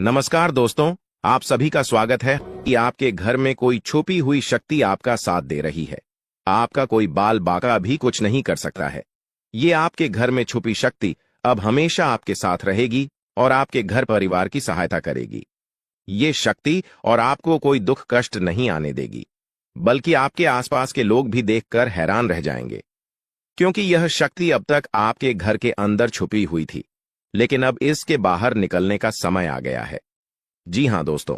नमस्कार दोस्तों, आप सभी का स्वागत है कि आपके घर में कोई छुपी हुई शक्ति आपका साथ दे रही है। आपका कोई बाल बाका भी कुछ नहीं कर सकता है। ये आपके घर में छुपी शक्ति अब हमेशा आपके साथ रहेगी और आपके घर परिवार की सहायता करेगी। ये शक्ति और आपको कोई दुख कष्ट नहीं आने देगी, बल्कि आपके आसपास के लोग भी देखकर हैरान रह जाएंगे, क्योंकि यह शक्ति अब तक आपके घर के अंदर छुपी हुई थी, लेकिन अब इसके बाहर निकलने का समय आ गया है। जी हां दोस्तों,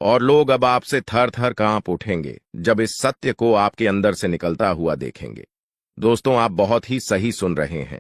और लोग अब आपसे थर थर कांप उठेंगे जब इस सत्य को आपके अंदर से निकलता हुआ देखेंगे। दोस्तों, आप बहुत ही सही सुन रहे हैं।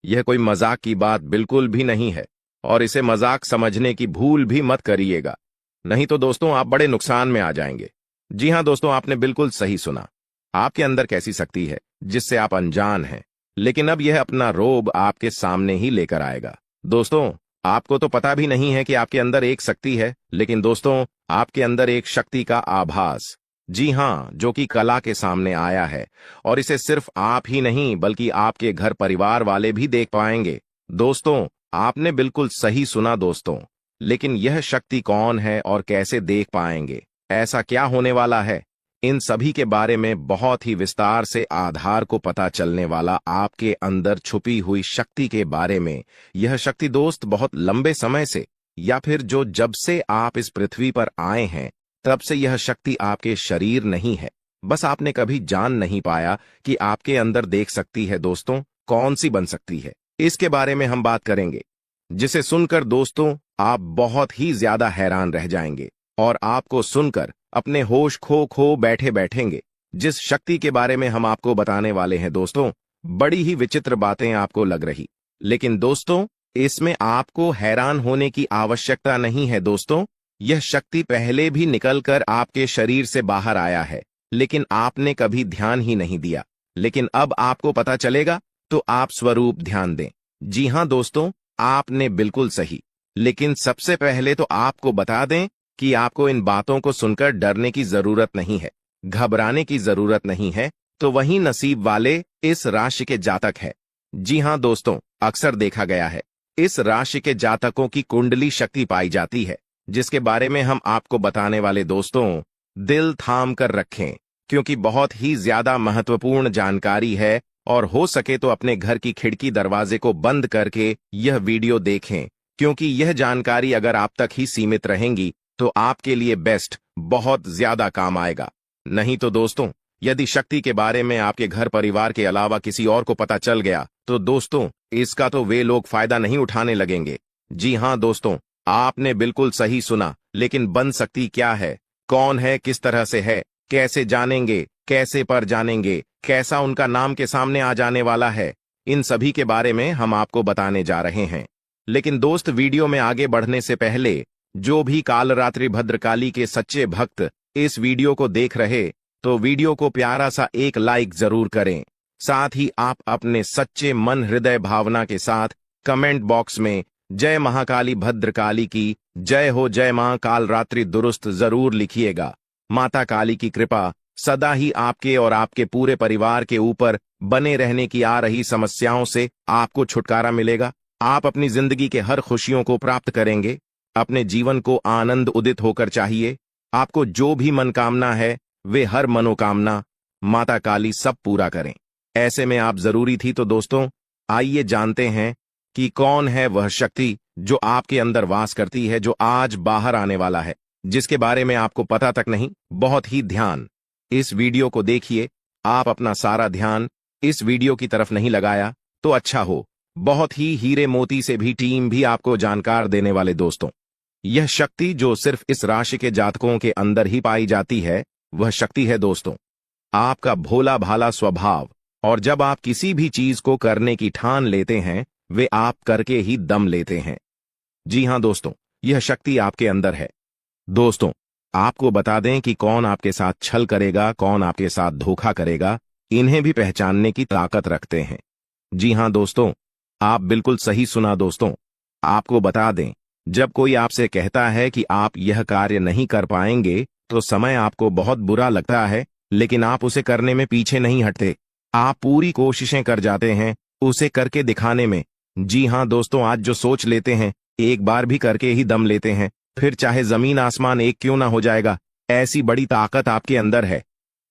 यह कोई मजाक की बात बिल्कुल भी नहीं है और इसे मजाक समझने की भूल भी मत करिएगा, नहीं तो दोस्तों आप बड़े नुकसान में आ जाएंगे। जी हां दोस्तों, आपने बिल्कुल सही सुना। आपके अंदर कैसी शक्ति है जिससे आप अनजान हैं, लेकिन अब यह अपना रोब आपके सामने ही लेकर आएगा। दोस्तों, आपको तो पता भी नहीं है कि आपके अंदर एक शक्ति है, लेकिन दोस्तों आपके अंदर एक शक्ति का आभास, जी हां, जो कि कला के सामने आया है और इसे सिर्फ आप ही नहीं बल्कि आपके घर परिवार वाले भी देख पाएंगे। दोस्तों, आपने बिल्कुल सही सुना दोस्तों, लेकिन यह शक्ति कौन है और कैसे देख पाएंगे, ऐसा क्या होने वाला है, इन सभी के बारे में बहुत ही विस्तार से आधार को पता चलने वाला आपके अंदर छुपी हुई शक्ति के बारे में। यह शक्ति दोस्त बहुत लंबे समय से, या फिर जो जब से आप इस पृथ्वी पर आए हैं तब से यह शक्ति आपके शरीर नहीं है, बस आपने कभी जान नहीं पाया कि आपके अंदर देख सकती है। दोस्तों, कौन सी बन सकती है, इसके बारे में हम बात करेंगे, जिसे सुनकर दोस्तों आप बहुत ही ज्यादा हैरान रह जाएंगे और आपको सुनकर अपने होश खो बैठे बैठेंगे। जिस शक्ति के बारे में हम आपको बताने वाले हैं दोस्तों, बड़ी ही विचित्र बातें आपको लग रही, लेकिन दोस्तों इसमें आपको हैरान होने की आवश्यकता नहीं है। दोस्तों, यह शक्ति पहले भी निकलकर आपके शरीर से बाहर आया है, लेकिन आपने कभी ध्यान ही नहीं दिया, लेकिन अब आपको पता चलेगा, तो आप स्वरूप ध्यान दें। जी हां दोस्तों, आपने बिल्कुल सही, लेकिन सबसे पहले तो आपको बता दें कि आपको इन बातों को सुनकर डरने की जरूरत नहीं है, घबराने की जरूरत नहीं है। तो वही नसीब वाले इस राशि के जातक है। जी हां दोस्तों, अक्सर देखा गया है इस राशि के जातकों की कुंडली शक्ति पाई जाती है, जिसके बारे में हम आपको बताने वाले दोस्तों दिल थाम कर रखें, क्योंकि बहुत ही ज्यादा महत्वपूर्ण जानकारी है और हो सके तो अपने घर की खिड़की दरवाजे को बंद करके यह वीडियो देखें, क्योंकि यह जानकारी अगर आप तक ही सीमित रहेंगी तो आपके लिए बेस्ट बहुत ज्यादा काम आएगा। नहीं तो दोस्तों, यदि शक्ति के बारे में आपके घर परिवार के अलावा किसी और को पता चल गया तो दोस्तों इसका तो वे लोग फायदा नहीं उठाने लगेंगे। जी हां दोस्तों, आपने बिल्कुल सही सुना, लेकिन बन सकती क्या है, कौन है, किस तरह से है, कैसे जानेंगे, कैसे पर जानेंगे, कैसा उनका नाम के सामने आ जाने वाला है, इन सभी के बारे में हम आपको बताने जा रहे हैं। लेकिन दोस्त, वीडियो में आगे बढ़ने से पहले जो भी कालरात्रि भद्रकाली के सच्चे भक्त इस वीडियो को देख रहे, तो वीडियो को प्यारा सा एक लाइक जरूर करें। साथ ही आप अपने सच्चे मन हृदय भावना के साथ कमेंट बॉक्स में जय महाकाली भद्रकाली की जय हो, जय मां कालरात्रि दुरुस्त जरूर लिखिएगा। माता काली की कृपा सदा ही आपके और आपके पूरे परिवार के ऊपर बने रहने की आ रही समस्याओं से आपको छुटकारा मिलेगा। आप अपनी जिंदगी के हर खुशियों को प्राप्त करेंगे। अपने जीवन को आनंद उदित होकर चाहिए। आपको जो भी मनोकामना है वे हर मनोकामना माता काली सब पूरा करें। ऐसे में आप जरूरी थी। तो दोस्तों आइए जानते हैं कि कौन है वह शक्ति जो आपके अंदर वास करती है, जो आज बाहर आने वाला है, जिसके बारे में आपको पता तक नहीं। बहुत ही ध्यान इस वीडियो को देखिए। आप अपना सारा ध्यान इस वीडियो की तरफ नहीं लगाया तो अच्छा हो। बहुत ही हीरे मोती से भी टीम भी आपको जानकार देने वाले दोस्तों, यह शक्ति जो सिर्फ इस राशि के जातकों के अंदर ही पाई जाती है, वह शक्ति है दोस्तों आपका भोला भाला स्वभाव। और जब आप किसी भी चीज को करने की ठान लेते हैं, वे आप करके ही दम लेते हैं। जी हां दोस्तों, यह शक्ति आपके अंदर है। दोस्तों, आपको बता दें कि कौन आपके साथ छल करेगा, कौन आपके साथ धोखा करेगा, इन्हें भी पहचानने की ताकत रखते हैं। जी हां दोस्तों, आप बिल्कुल सही सुना दोस्तों। आपको बता दें, जब कोई आपसे कहता है कि आप यह कार्य नहीं कर पाएंगे, तो समय आपको बहुत बुरा लगता है, लेकिन आप उसे करने में पीछे नहीं हटते। आप पूरी कोशिशें कर जाते हैं उसे करके दिखाने में। जी हां दोस्तों, आज जो सोच लेते हैं एक बार भी करके ही दम लेते हैं। फिर चाहे जमीन आसमान एक क्यों ना हो जाएगा। ऐसी बड़ी ताकत आपके अंदर है।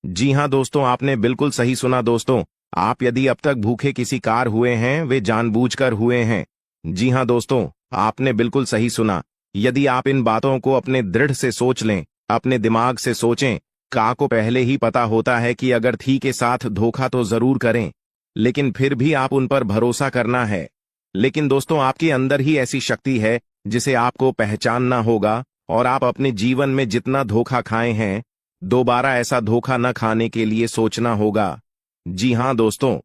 जी हाँ दोस्तों, आपने बिल्कुल सही सुना दोस्तों। आप यदि अब तक भूखे किसी कार हुए हैं, वे जानबूझकर हुए हैं। जी हाँ दोस्तों, आपने बिल्कुल सही सुना। यदि आप इन बातों को अपने दृढ़ से सोच लें, अपने दिमाग से सोचें, का को पहले ही पता होता है कि अगर थी के साथ धोखा तो जरूर करें, लेकिन फिर भी आप उन पर भरोसा करना है। लेकिन दोस्तों, आपके अंदर ही ऐसी शक्ति है जिसे आपको पहचानना होगा, और आप अपने जीवन में जितना धोखा खाए हैं, दोबारा ऐसा धोखा न खाने के लिए सोचना होगा। जी हाँ दोस्तों,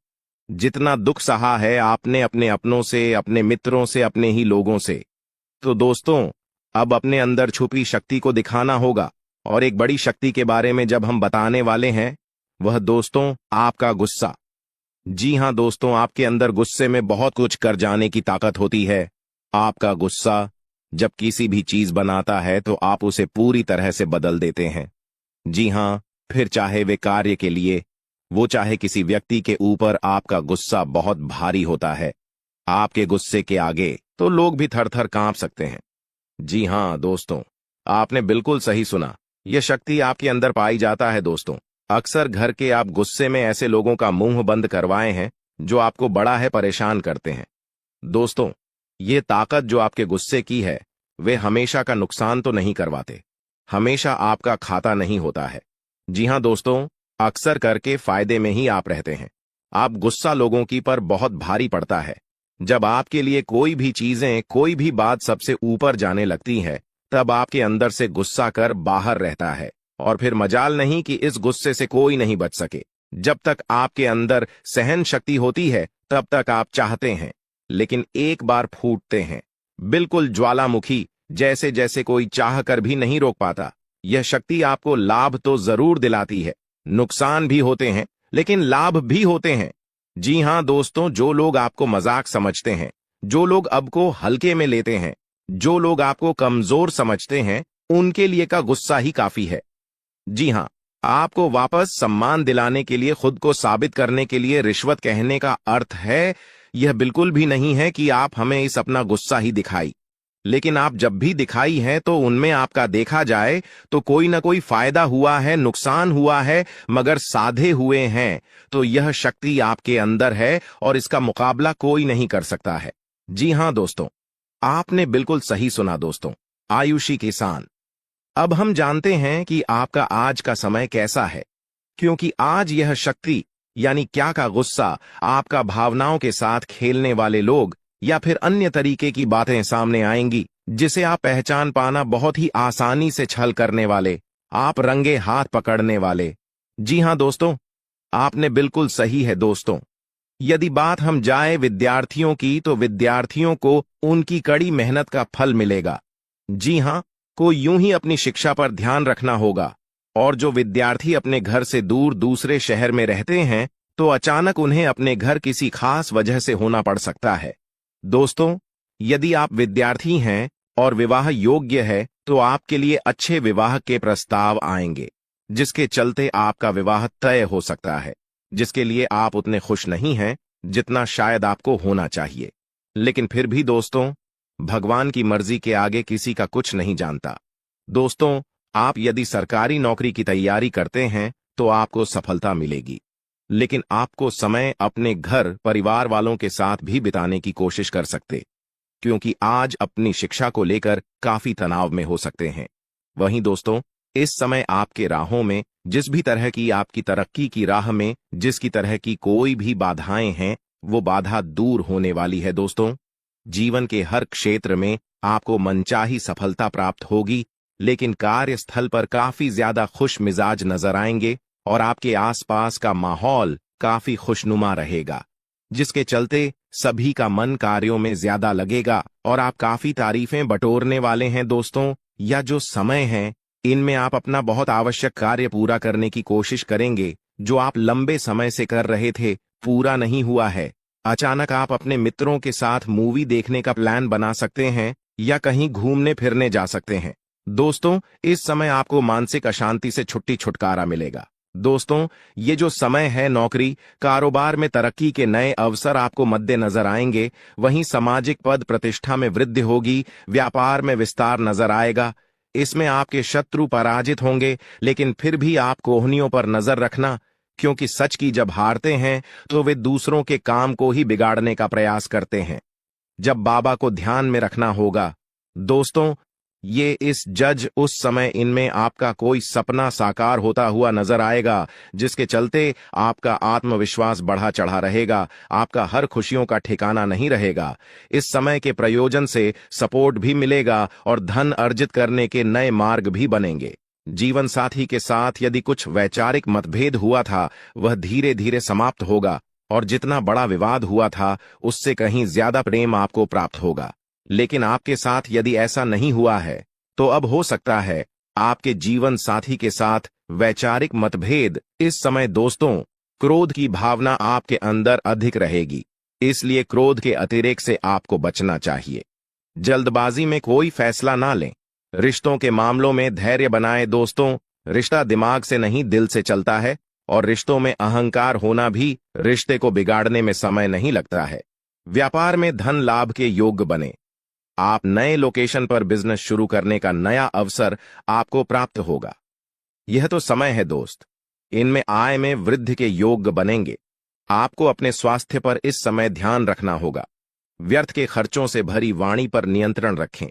जितना दुख सहा है आपने अपने अपनों से, अपने मित्रों से, अपने ही लोगों से, तो दोस्तों अब अपने अंदर छुपी शक्ति को दिखाना होगा। और एक बड़ी शक्ति के बारे में जब हम बताने वाले हैं, वह दोस्तों आपका गुस्सा। जी हाँ दोस्तों, आपके अंदर गुस्से में बहुत कुछ कर जाने की ताकत होती है। आपका गुस्सा जब किसी भी चीज बनाता है तो आप उसे पूरी तरह से बदल देते हैं। जी हाँ, फिर चाहे वे कार्य के लिए, वो चाहे किसी व्यक्ति के ऊपर, आपका गुस्सा बहुत भारी होता है। आपके गुस्से के आगे तो लोग भी थर थर कांप सकते हैं। जी हाँ दोस्तों, आपने बिल्कुल सही सुना। यह शक्ति आपके अंदर पाई जाता है दोस्तों। अक्सर घर के आप गुस्से में ऐसे लोगों का मुंह बंद करवाए हैं जो आपको बड़ा है परेशान करते हैं। दोस्तों, ये ताकत जो आपके गुस्से की है, वे हमेशा का नुकसान तो नहीं करवाते, हमेशा आपका खाता नहीं होता है। जी हाँ दोस्तों, अक्सर करके फायदे में ही आप रहते हैं। आप गुस्सा लोगों की पर बहुत भारी पड़ता है। जब आपके लिए कोई भी चीजें, कोई भी बात सबसे ऊपर जाने लगती है, तब आपके अंदर से गुस्सा कर बाहर रहता है, और फिर मजाल नहीं कि इस गुस्से से कोई नहीं बच सके। जब तक आपके अंदर सहन शक्ति होती है, तब तक आप चाहते हैं, लेकिन एक बार फूटते हैं, बिल्कुल ज्वालामुखी जैसे, जैसे कोई चाह कर भी नहीं रोक पाता। यह शक्ति आपको लाभ तो जरूर दिलाती है, नुकसान भी होते हैं, लेकिन लाभ भी होते हैं। जी हाँ दोस्तों, जो लोग आपको मजाक समझते हैं, जो लोग अब को हल्के में लेते हैं, जो लोग आपको कमजोर समझते हैं, उनके लिए का गुस्सा ही काफी है। जी हाँ, आपको वापस सम्मान दिलाने के लिए, खुद को साबित करने के लिए रिश्वत कहने का अर्थ है, यह बिल्कुल भी नहीं है कि आप हमें इस अपना गुस्सा ही दिखाई। लेकिन आप जब भी दिखाई है तो उनमें आपका देखा जाए तो कोई ना कोई फायदा हुआ है, नुकसान हुआ है, मगर साधे हुए हैं। तो यह शक्ति आपके अंदर है और इसका मुकाबला कोई नहीं कर सकता है। जी हाँ दोस्तों, आपने बिल्कुल सही सुना दोस्तों। आयुषी किसान, अब हम जानते हैं कि आपका आज का समय कैसा है, क्योंकि आज यह शक्ति यानी क्या का गुस्सा, आपका भावनाओं के साथ खेलने वाले लोग या फिर अन्य तरीके की बातें सामने आएंगी, जिसे आप पहचान पाना बहुत ही आसानी से छल करने वाले, आप रंगे हाथ पकड़ने वाले। जी हाँ दोस्तों, आपने बिल्कुल सही है दोस्तों। यदि बात हम जाए विद्यार्थियों की, तो विद्यार्थियों को उनकी कड़ी मेहनत का फल मिलेगा। जी हाँ, को यूं ही अपनी शिक्षा पर ध्यान रखना होगा। और जो विद्यार्थी अपने घर से दूर दूसरे शहर में रहते हैं, तो अचानक उन्हें अपने घर किसी खास वजह से होना पड़ सकता है। दोस्तों, यदि आप विद्यार्थी हैं और विवाह योग्य है, तो आपके लिए अच्छे विवाह के प्रस्ताव आएंगे, जिसके चलते आपका विवाह तय हो सकता है, जिसके लिए आप उतने खुश नहीं हैं जितना शायद आपको होना चाहिए। लेकिन फिर भी दोस्तों, भगवान की मर्जी के आगे किसी का कुछ नहीं जानता। दोस्तों, आप यदि सरकारी नौकरी की तैयारी करते हैं तो आपको सफलता मिलेगी, लेकिन आपको समय अपने घर परिवार वालों के साथ भी बिताने की कोशिश कर सकते, क्योंकि आज अपनी शिक्षा को लेकर काफी तनाव में हो सकते हैं। वहीं दोस्तों, इस समय आपके राहों में, जिस भी तरह की आपकी तरक्की की राह में जिसकी तरह की कोई भी बाधाएं हैं, वो बाधा दूर होने वाली है दोस्तों। जीवन के हर क्षेत्र में आपको मनचाही सफलता प्राप्त होगी, लेकिन कार्यस्थल पर काफी ज्यादा खुश मिजाज नजर आएंगे और आपके आसपास का माहौल काफी खुशनुमा रहेगा, जिसके चलते सभी का मन कार्यों में ज्यादा लगेगा और आप काफी तारीफें बटोरने वाले हैं दोस्तों। या जो समय है, इनमें आप अपना बहुत आवश्यक कार्य पूरा करने की कोशिश करेंगे, जो आप लंबे समय से कर रहे थे, पूरा नहीं हुआ है। अचानक आप अपने मित्रों के साथ मूवी देखने का प्लान बना सकते हैं या कहीं घूमने फिरने जा सकते हैं। दोस्तों, इस समय आपको मानसिक अशांति से छुट्टी छुटकारा मिलेगा। दोस्तों, ये जो समय है, नौकरी कारोबार में तरक्की के नए अवसर आपको मद्देनजर आएंगे। वहीं सामाजिक पद प्रतिष्ठा में वृद्धि होगी, व्यापार में विस्तार नजर आएगा। इसमें आपके शत्रु पराजित होंगे, लेकिन फिर भी आप कोहनियों पर नजर रखना, क्योंकि सच की जब हारते हैं तो वे दूसरों के काम को ही बिगाड़ने का प्रयास करते हैं। जब बाबा को ध्यान में रखना होगा। दोस्तों, ये इस जज उस समय इनमें आपका कोई सपना साकार होता हुआ नजर आएगा, जिसके चलते आपका आत्मविश्वास बढ़ा चढ़ा रहेगा, आपका हर खुशियों का ठिकाना नहीं रहेगा। इस समय के प्रयोजन से सपोर्ट भी मिलेगा और धन अर्जित करने के नए मार्ग भी बनेंगे। जीवन साथी के साथ यदि कुछ वैचारिक मतभेद हुआ था, वह धीरे धीरे समाप्त होगा, और जितना बड़ा विवाद हुआ था उससे कहीं ज्यादा प्रेम आपको प्राप्त होगा। लेकिन आपके साथ यदि ऐसा नहीं हुआ है, तो अब हो सकता है आपके जीवन साथी के साथ वैचारिक मतभेद। इस समय दोस्तों, क्रोध की भावना आपके अंदर अधिक रहेगी, इसलिए क्रोध के अतिरेक से आपको बचना चाहिए। जल्दबाजी में कोई फैसला ना लें। रिश्तों के मामलों में धैर्य बनाएं। दोस्तों, रिश्ता दिमाग से नहीं दिल से चलता है, और रिश्तों में अहंकार होना भी रिश्ते को बिगाड़ने में समय नहीं लगता है। व्यापार में धन लाभ के योग्य बने। आप नए लोकेशन पर बिजनेस शुरू करने का नया अवसर आपको प्राप्त होगा। यह तो समय है दोस्त, इनमें आय में वृद्धि के योग्य बनेंगे। आपको अपने स्वास्थ्य पर इस समय ध्यान रखना होगा। व्यर्थ के खर्चों से भरी वाणी पर नियंत्रण रखें।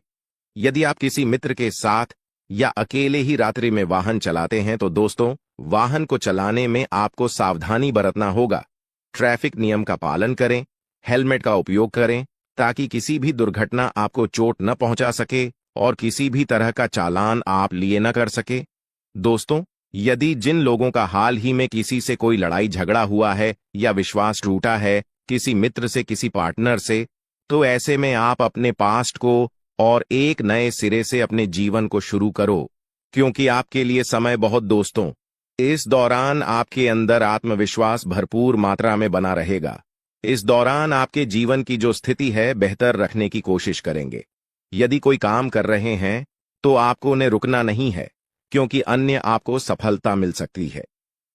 यदि आप किसी मित्र के साथ या अकेले ही रात्रि में वाहन चलाते हैं, तो दोस्तों, वाहन को चलाने में आपको सावधानी बरतना होगा। ट्रैफिक नियम का पालन करें, हेलमेट का उपयोग करें, ताकि किसी भी दुर्घटना आपको चोट न पहुंचा सके और किसी भी तरह का चालान आप लिए न कर सके। दोस्तों, यदि जिन लोगों का हाल ही में किसी से कोई लड़ाई झगड़ा हुआ है या विश्वास टूटा है, किसी मित्र से, किसी पार्टनर से, तो ऐसे में आप अपने पास्ट को और एक नए सिरे से अपने जीवन को शुरू करो, क्योंकि आपके लिए समय बहुत दोस्तों। इस दौरान आपके अंदर आत्मविश्वास भरपूर मात्रा में बना रहेगा। इस दौरान आपके जीवन की जो स्थिति है बेहतर रखने की कोशिश करेंगे। यदि कोई काम कर रहे हैं तो आपको उन्हें रुकना नहीं है, क्योंकि अन्य आपको सफलता मिल सकती है।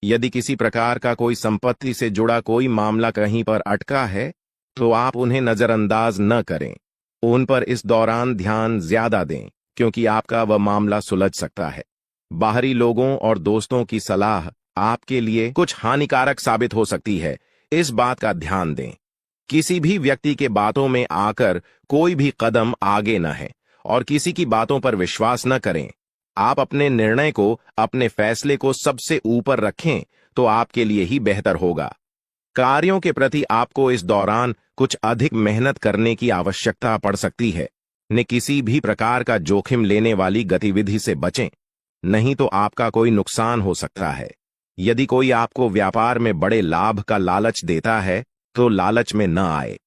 यदि किसी प्रकार का कोई संपत्ति से जुड़ा कोई मामला कहीं पर अटका है, तो आप उन्हें नजरअंदाज न करें। उन पर इस दौरान ध्यान ज्यादा दें, क्योंकि आपका वह मामला सुलझ सकता है। बाहरी लोगों और दोस्तों की सलाह आपके लिए कुछ हानिकारक साबित हो सकती है, इस बात का ध्यान दें। किसी भी व्यक्ति के बातों में आकर कोई भी कदम आगे न है, और किसी की बातों पर विश्वास न करें। आप अपने निर्णय को, अपने फैसले को सबसे ऊपर रखें, तो आपके लिए ही बेहतर होगा। कार्यों के प्रति आपको इस दौरान कुछ अधिक मेहनत करने की आवश्यकता पड़ सकती है। न किसी भी प्रकार का जोखिम लेने वाली गतिविधि से बचें, नहीं तो आपका कोई नुकसान हो सकता है। यदि कोई आपको व्यापार में बड़े लाभ का लालच देता है, तो लालच में न आए।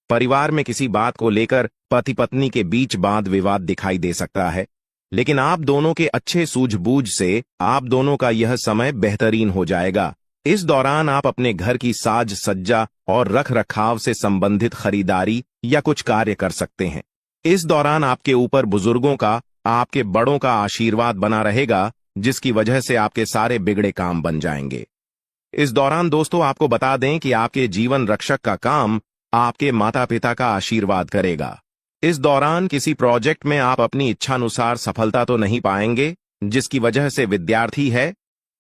परिवार में किसी बात को लेकर पति पत्नी के बीच वाद विवाद दिखाई दे सकता है, लेकिन आप दोनों के अच्छे सूझबूझ से आप दोनों का यह समय बेहतरीन हो जाएगा। इस दौरान आप अपने घर की साज सज्जा और रख रखाव से संबंधित खरीदारी या कुछ कार्य कर सकते हैं। इस दौरान आपके ऊपर बुजुर्गों का, आपके बड़ों का आशीर्वाद बना रहेगा, जिसकी वजह से आपके सारे बिगड़े काम बन जाएंगे। इस दौरान दोस्तों, आपको बता दें कि आपके जीवन रक्षक का काम आपके माता पिता का आशीर्वाद करेगा। इस दौरान किसी प्रोजेक्ट में आप अपनी इच्छानुसार सफलता तो नहीं पाएंगे, जिसकी वजह से विद्यार्थी है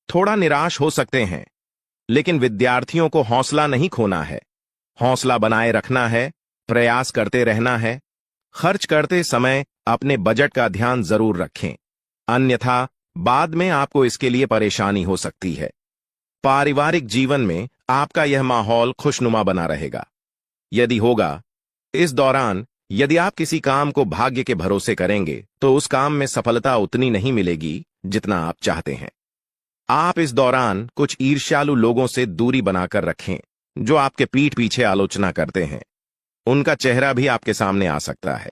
थोड़ा निराश हो सकते हैं। लेकिन विद्यार्थियों को हौसला नहीं खोना है, हौसला बनाए रखना है, प्रयास करते रहना है। खर्च करते समय अपने बजट का ध्यान जरूर रखें, अन्यथा बाद में आपको इसके लिए परेशानी हो सकती है। पारिवारिक जीवन में आपका यह माहौल खुशनुमा बना रहेगा। यदि होगा, इस दौरान यदि आप किसी काम को भाग्य के भरोसे करेंगे, तो उस काम में सफलता उतनी नहीं मिलेगी जितना आप चाहते हैं। आप इस दौरान कुछ ईर्ष्यालु लोगों से दूरी बनाकर रखें, जो आपके पीठ पीछे आलोचना करते हैं। उनका चेहरा भी आपके सामने आ सकता है।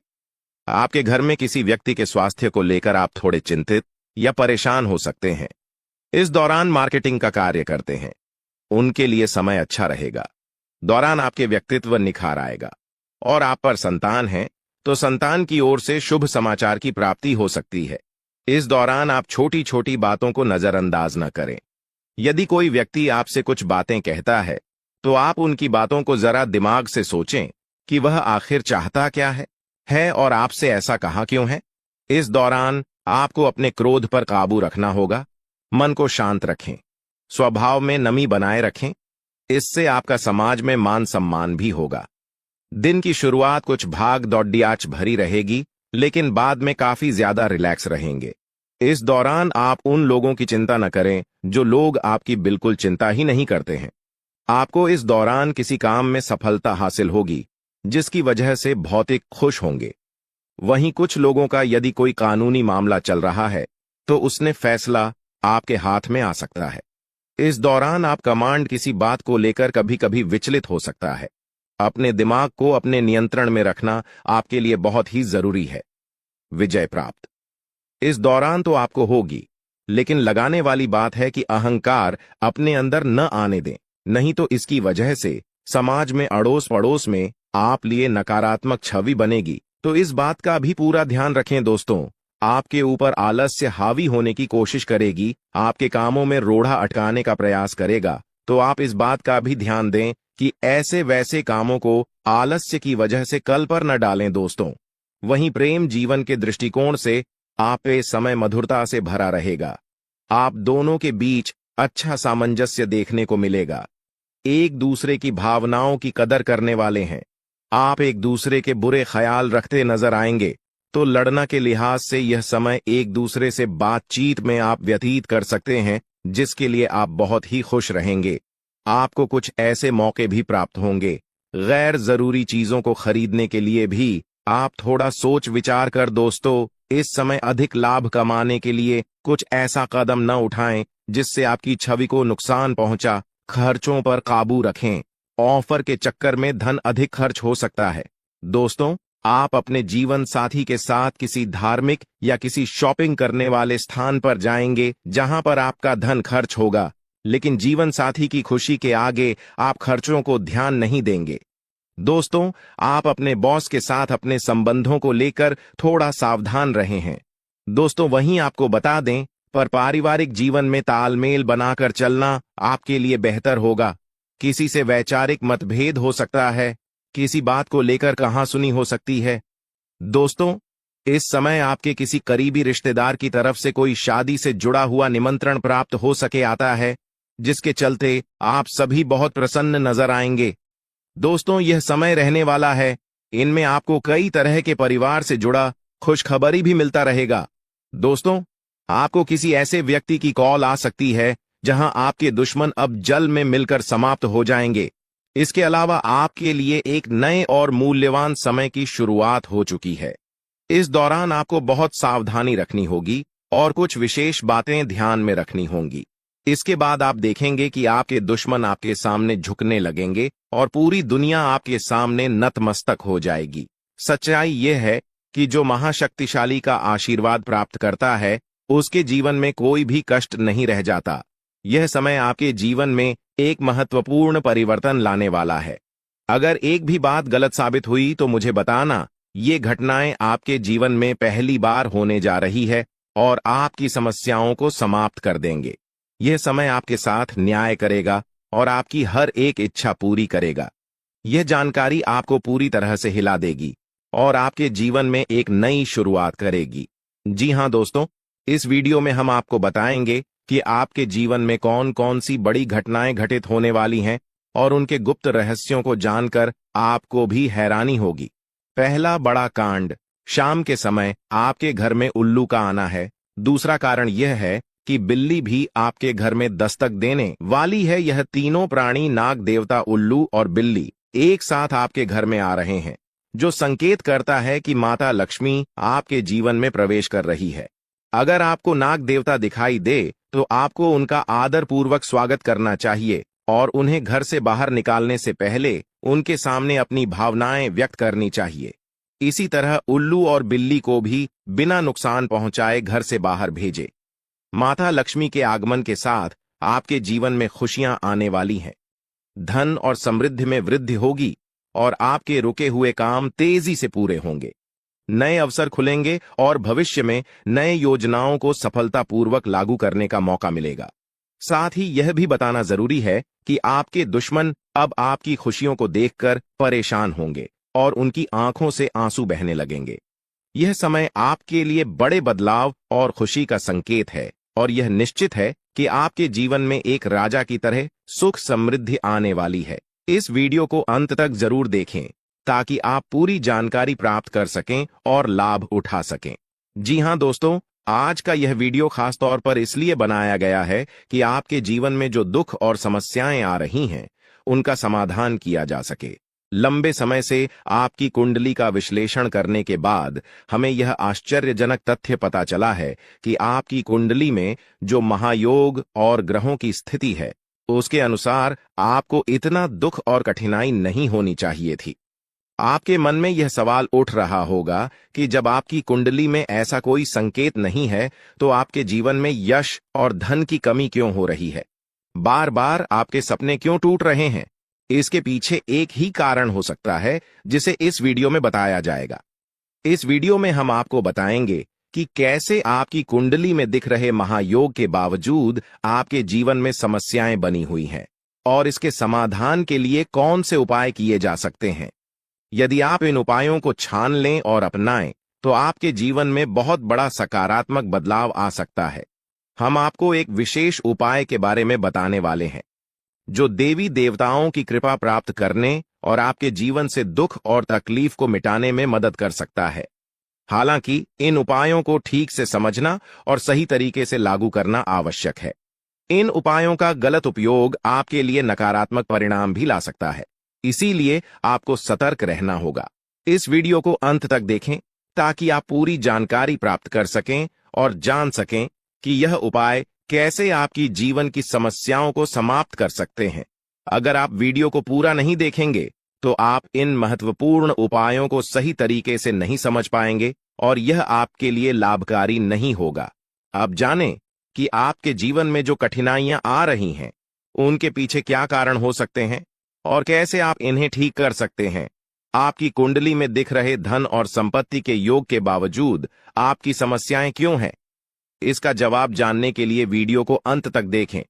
आपके घर में किसी व्यक्ति के स्वास्थ्य को लेकर आप थोड़े चिंतित या परेशान हो सकते हैं। इस दौरान मार्केटिंग का कार्य करते हैं, उनके लिए समय अच्छा रहेगा। दौरान आपके व्यक्तित्व निखार आएगा। और आप पर संतान है, तो संतान की ओर से शुभ समाचार की प्राप्ति हो सकती है। इस दौरान आप छोटी छोटी बातों को नजरअंदाज न करें। यदि कोई व्यक्ति आपसे कुछ बातें कहता है तो आप उनकी बातों को जरा दिमाग से सोचें कि वह आखिर चाहता क्या है और आपसे ऐसा कहा क्यों है। इस दौरान आपको अपने क्रोध पर काबू रखना होगा। मन को शांत रखें, स्वभाव में नमी बनाए रखें। इससे आपका समाज में मान सम्मान भी होगा। दिन की शुरुआत कुछ भाग दौड़ियाच भरी रहेगी, लेकिन बाद में काफी ज्यादा रिलैक्स रहेंगे। इस दौरान आप उन लोगों की चिंता न करें जो लोग आपकी बिल्कुल चिंता ही नहीं करते हैं। आपको इस दौरान किसी काम में सफलता हासिल होगी, जिसकी वजह से भौतिक खुश होंगे। वहीं कुछ लोगों का यदि कोई कानूनी मामला चल रहा है तो उसने फैसला आपके हाथ में आ सकता है। इस दौरान आप कमांड किसी बात को लेकर कभी कभी विचलित हो सकता है। अपने दिमाग को अपने नियंत्रण में रखना आपके लिए बहुत ही जरूरी है। विजय प्राप्त इस दौरान तो आपको होगी, लेकिन लगाने वाली बात है कि अहंकार अपने अंदर न आने दें, नहीं तो इसकी वजह से समाज में अड़ोस पड़ोस में आप लिए नकारात्मक छवि बनेगी। तो इस बात का भी पूरा ध्यान रखें दोस्तों। आपके ऊपर आलस्य हावी होने की कोशिश करेगी, आपके कामों में रोड़ा अटकाने का प्रयास करेगा। तो आप इस बात का भी ध्यान दें कि ऐसे वैसे कामों को आलस्य की वजह से कल पर न डालें दोस्तों। वहीं प्रेम जीवन के दृष्टिकोण से आप पे समय मधुरता से भरा रहेगा। आप दोनों के बीच अच्छा सामंजस्य देखने को मिलेगा। एक दूसरे की भावनाओं की कदर करने वाले हैं। आप एक दूसरे के बुरे ख्याल रखते नजर आएंगे, तो लड़ना के लिहाज से यह समय एक दूसरे से बातचीत में आप व्यतीत कर सकते हैं, जिसके लिए आप बहुत ही खुश रहेंगे। आपको कुछ ऐसे मौके भी प्राप्त होंगे। गैर जरूरी चीजों को खरीदने के लिए भी आप थोड़ा सोच विचार कर दोस्तों इस समय अधिक लाभ कमाने के लिए कुछ ऐसा कदम न उठाएं जिससे आपकी छवि को नुकसान पहुंचा। खर्चों पर काबू रखें। ऑफर के चक्कर में धन अधिक खर्च हो सकता है। दोस्तों, आप अपने जीवन साथी के साथ किसी धार्मिक या किसी शॉपिंग करने वाले स्थान पर जाएंगे जहां पर आपका धन खर्च होगा, लेकिन जीवन साथी की खुशी के आगे आप खर्चों को ध्यान नहीं देंगे। दोस्तों, आप अपने बॉस के साथ अपने संबंधों को लेकर थोड़ा सावधान रहे हैं। दोस्तों, वहीं आपको बता दें, पर पारिवारिक जीवन में तालमेल बनाकर चलना आपके लिए बेहतर होगा। किसी से वैचारिक मतभेद हो सकता है, किसी बात को लेकर कहासुनी हो सकती है। दोस्तों, इस समय आपके किसी करीबी रिश्तेदार की तरफ से कोई शादी से जुड़ा हुआ निमंत्रण प्राप्त हो सके आता है, जिसके चलते आप सभी बहुत प्रसन्न नजर आएंगे। दोस्तों, यह समय रहने वाला है। इनमें आपको कई तरह के परिवार से जुड़ा खुशखबरी भी मिलता रहेगा। दोस्तों, आपको किसी ऐसे व्यक्ति की कॉल आ सकती है जहां आपके दुश्मन अब जल में मिलकर समाप्त हो जाएंगे। इसके अलावा आपके लिए एक नए और मूल्यवान समय की शुरुआत हो चुकी है। इस दौरान आपको बहुत सावधानी रखनी होगी और कुछ विशेष बातें ध्यान में रखनी होंगी। इसके बाद आप देखेंगे कि आपके दुश्मन आपके सामने झुकने लगेंगे और पूरी दुनिया आपके सामने नतमस्तक हो जाएगी। सच्चाई यह है कि जो महाशक्तिशाली का आशीर्वाद प्राप्त करता है, उसके जीवन में कोई भी कष्ट नहीं रह जाता। यह समय आपके जीवन में एक महत्वपूर्ण परिवर्तन लाने वाला है। अगर एक भी बात गलत साबित हुई तो मुझे बताना। ये घटनाएं आपके जीवन में पहली बार होने जा रही है और आपकी समस्याओं को समाप्त कर देंगे। यह समय आपके साथ न्याय करेगा और आपकी हर एक इच्छा पूरी करेगा। यह जानकारी आपको पूरी तरह से हिला देगी और आपके जीवन में एक नई शुरुआत करेगी। जी हां दोस्तों, इस वीडियो में हम आपको बताएंगे कि आपके जीवन में कौन कौन सी बड़ी घटनाएं घटित होने वाली हैं और उनके गुप्त रहस्यों को जानकर आपको भी हैरानी होगी। पहला बड़ा कांड, शाम के समय आपके घर में उल्लू का आना है। दूसरा कारण यह है कि बिल्ली भी आपके घर में दस्तक देने वाली है। यह तीनों प्राणी, नाग देवता, उल्लू और बिल्ली, एक साथ आपके घर में आ रहे हैं, जो संकेत करता है कि माता लक्ष्मी आपके जीवन में प्रवेश कर रही है। अगर आपको नाग देवता दिखाई दे तो आपको उनका आदर पूर्वक स्वागत करना चाहिए और उन्हें घर से बाहर निकालने से पहले उनके सामने अपनी भावनाएं व्यक्त करनी चाहिए। इसी तरह उल्लू और बिल्ली को भी बिना नुकसान पहुंचाए घर से बाहर भेजे। माता लक्ष्मी के आगमन के साथ आपके जीवन में खुशियां आने वाली हैं। धन और समृद्धि में वृद्धि होगी और आपके रुके हुए काम तेजी से पूरे होंगे। नए अवसर खुलेंगे और भविष्य में नए योजनाओं को सफलतापूर्वक लागू करने का मौका मिलेगा। साथ ही यह भी बताना जरूरी है कि आपके दुश्मन अब आपकी खुशियों को देखकर परेशान होंगे और उनकी आंखों से आंसू बहने लगेंगे। यह समय आपके लिए बड़े बदलाव और खुशी का संकेत है और यह निश्चित है कि आपके जीवन में एक राजा की तरह सुख समृद्धि आने वाली है। इस वीडियो को अंत तक जरूर देखें ताकि आप पूरी जानकारी प्राप्त कर सकें और लाभ उठा सकें। जी हां दोस्तों, आज का यह वीडियो खास तौर पर इसलिए बनाया गया है कि आपके जीवन में जो दुख और समस्याएं आ रही हैं, उनका समाधान किया जा सके। लंबे समय से आपकी कुंडली का विश्लेषण करने के बाद हमें यह आश्चर्यजनक तथ्य पता चला है कि आपकी कुंडली में जो महायोग और ग्रहों की स्थिति है, उसके अनुसार आपको इतना दुख और कठिनाई नहीं होनी चाहिए थी। आपके मन में यह सवाल उठ रहा होगा कि जब आपकी कुंडली में ऐसा कोई संकेत नहीं है, तो आपके जीवन में यश और धन की कमी क्यों हो रही है? बार बार आपके सपने क्यों टूट रहे हैं? इसके पीछे एक ही कारण हो सकता है, जिसे इस वीडियो में बताया जाएगा। इस वीडियो में हम आपको बताएंगे कि कैसे आपकी कुंडली में दिख रहे महायोग के बावजूद आपके जीवन में समस्याएं बनी हुई हैं और इसके समाधान के लिए कौन से उपाय किए जा सकते हैं। यदि आप इन उपायों को छान लें और अपनाएं, तो आपके जीवन में बहुत बड़ा सकारात्मक बदलाव आ सकता है। हम आपको एक विशेष उपाय के बारे में बताने वाले हैं, जो देवी देवताओं की कृपा प्राप्त करने और आपके जीवन से दुख और तकलीफ को मिटाने में मदद कर सकता है। हालांकि इन उपायों को ठीक से समझना और सही तरीके से लागू करना आवश्यक है। इन उपायों का गलत उपयोग आपके लिए नकारात्मक परिणाम भी ला सकता है, इसीलिए आपको सतर्क रहना होगा। इस वीडियो को अंत तक देखें ताकि आप पूरी जानकारी प्राप्त कर सकें और जान सकें कि यह उपाय कैसे आपकी जीवन की समस्याओं को समाप्त कर सकते हैं। अगर आप वीडियो को पूरा नहीं देखेंगे, तो आप इन महत्वपूर्ण उपायों को सही तरीके से नहीं समझ पाएंगे और यह आपके लिए लाभकारी नहीं होगा। अब जानें कि आपके जीवन में जो कठिनाइयां आ रही हैं, उनके पीछे क्या कारण हो सकते हैं और कैसे आप इन्हें ठीक कर सकते हैं। आपकी कुंडली में दिख रहे धन और संपत्ति के योग के बावजूद आपकी समस्याएं क्यों हैं? इसका जवाब जानने के लिए वीडियो को अंत तक देखें।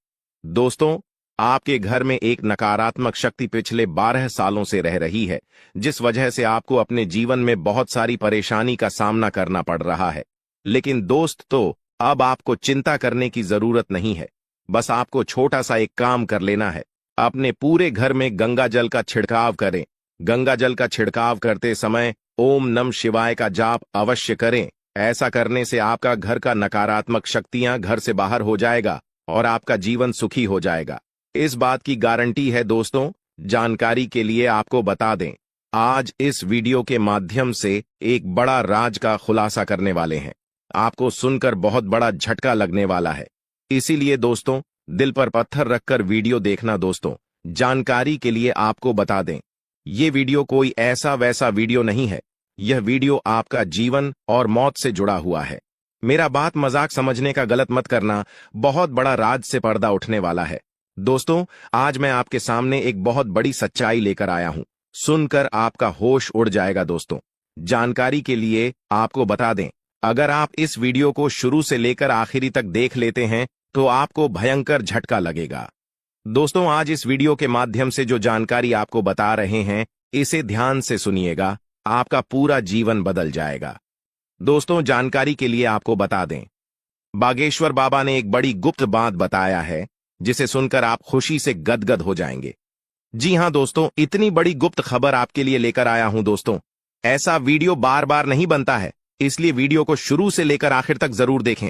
दोस्तों, आपके घर में एक नकारात्मक शक्ति पिछले 12 सालों से रह रही है, जिस वजह से आपको अपने जीवन में बहुत सारी परेशानी का सामना करना पड़ रहा है। लेकिन दोस्तों, अब आपको चिंता करने की जरूरत नहीं है। बस आपको छोटा सा एक काम कर लेना है। अपने पूरे घर में गंगा जल का छिड़काव करें। गंगा जल का छिड़काव करते समय ओम नमः शिवाय का जाप अवश्य करें। ऐसा करने से आपका घर का नकारात्मक शक्तियां घर से बाहर हो जाएगा और आपका जीवन सुखी हो जाएगा। इस बात की गारंटी है दोस्तों। जानकारी के लिए आपको बता दें, आज इस वीडियो के माध्यम से एक बड़ा राज का खुलासा करने वाले हैं। आपको सुनकर बहुत बड़ा झटका लगने वाला है, इसीलिए दोस्तों दिल पर पत्थर रखकर वीडियो देखना। दोस्तों, जानकारी के लिए आपको बता दें, ये वीडियो कोई ऐसा वैसा वीडियो नहीं है। यह वीडियो आपका जीवन और मौत से जुड़ा हुआ है। मेरा बात मजाक समझने का गलत मत करना। बहुत बड़ा राज से पर्दा उठने वाला है। दोस्तों, आज मैं आपके सामने एक बहुत बड़ी सच्चाई लेकर आया हूं। सुनकर आपका होश उड़ जाएगा। दोस्तों, जानकारी के लिए आपको बता दें, अगर आप इस वीडियो को शुरू से लेकर आखिरी तक देख लेते हैं, तो आपको भयंकर झटका लगेगा। दोस्तों, आज इस वीडियो के माध्यम से जो जानकारी आपको बता रहे हैं, इसे ध्यान से सुनिएगा। आपका पूरा जीवन बदल जाएगा। दोस्तों, जानकारी के लिए आपको बता दें, बागेश्वर बाबा ने एक बड़ी गुप्त बात बताया है, जिसे सुनकर आप खुशी से गदगद हो जाएंगे। जी हां दोस्तों, इतनी बड़ी गुप्त खबर आपके लिए लेकर आया हूं। दोस्तों, ऐसा वीडियो बार बार नहीं बनता है, इसलिए वीडियो को शुरू से लेकर आखिर तक जरूर देखें।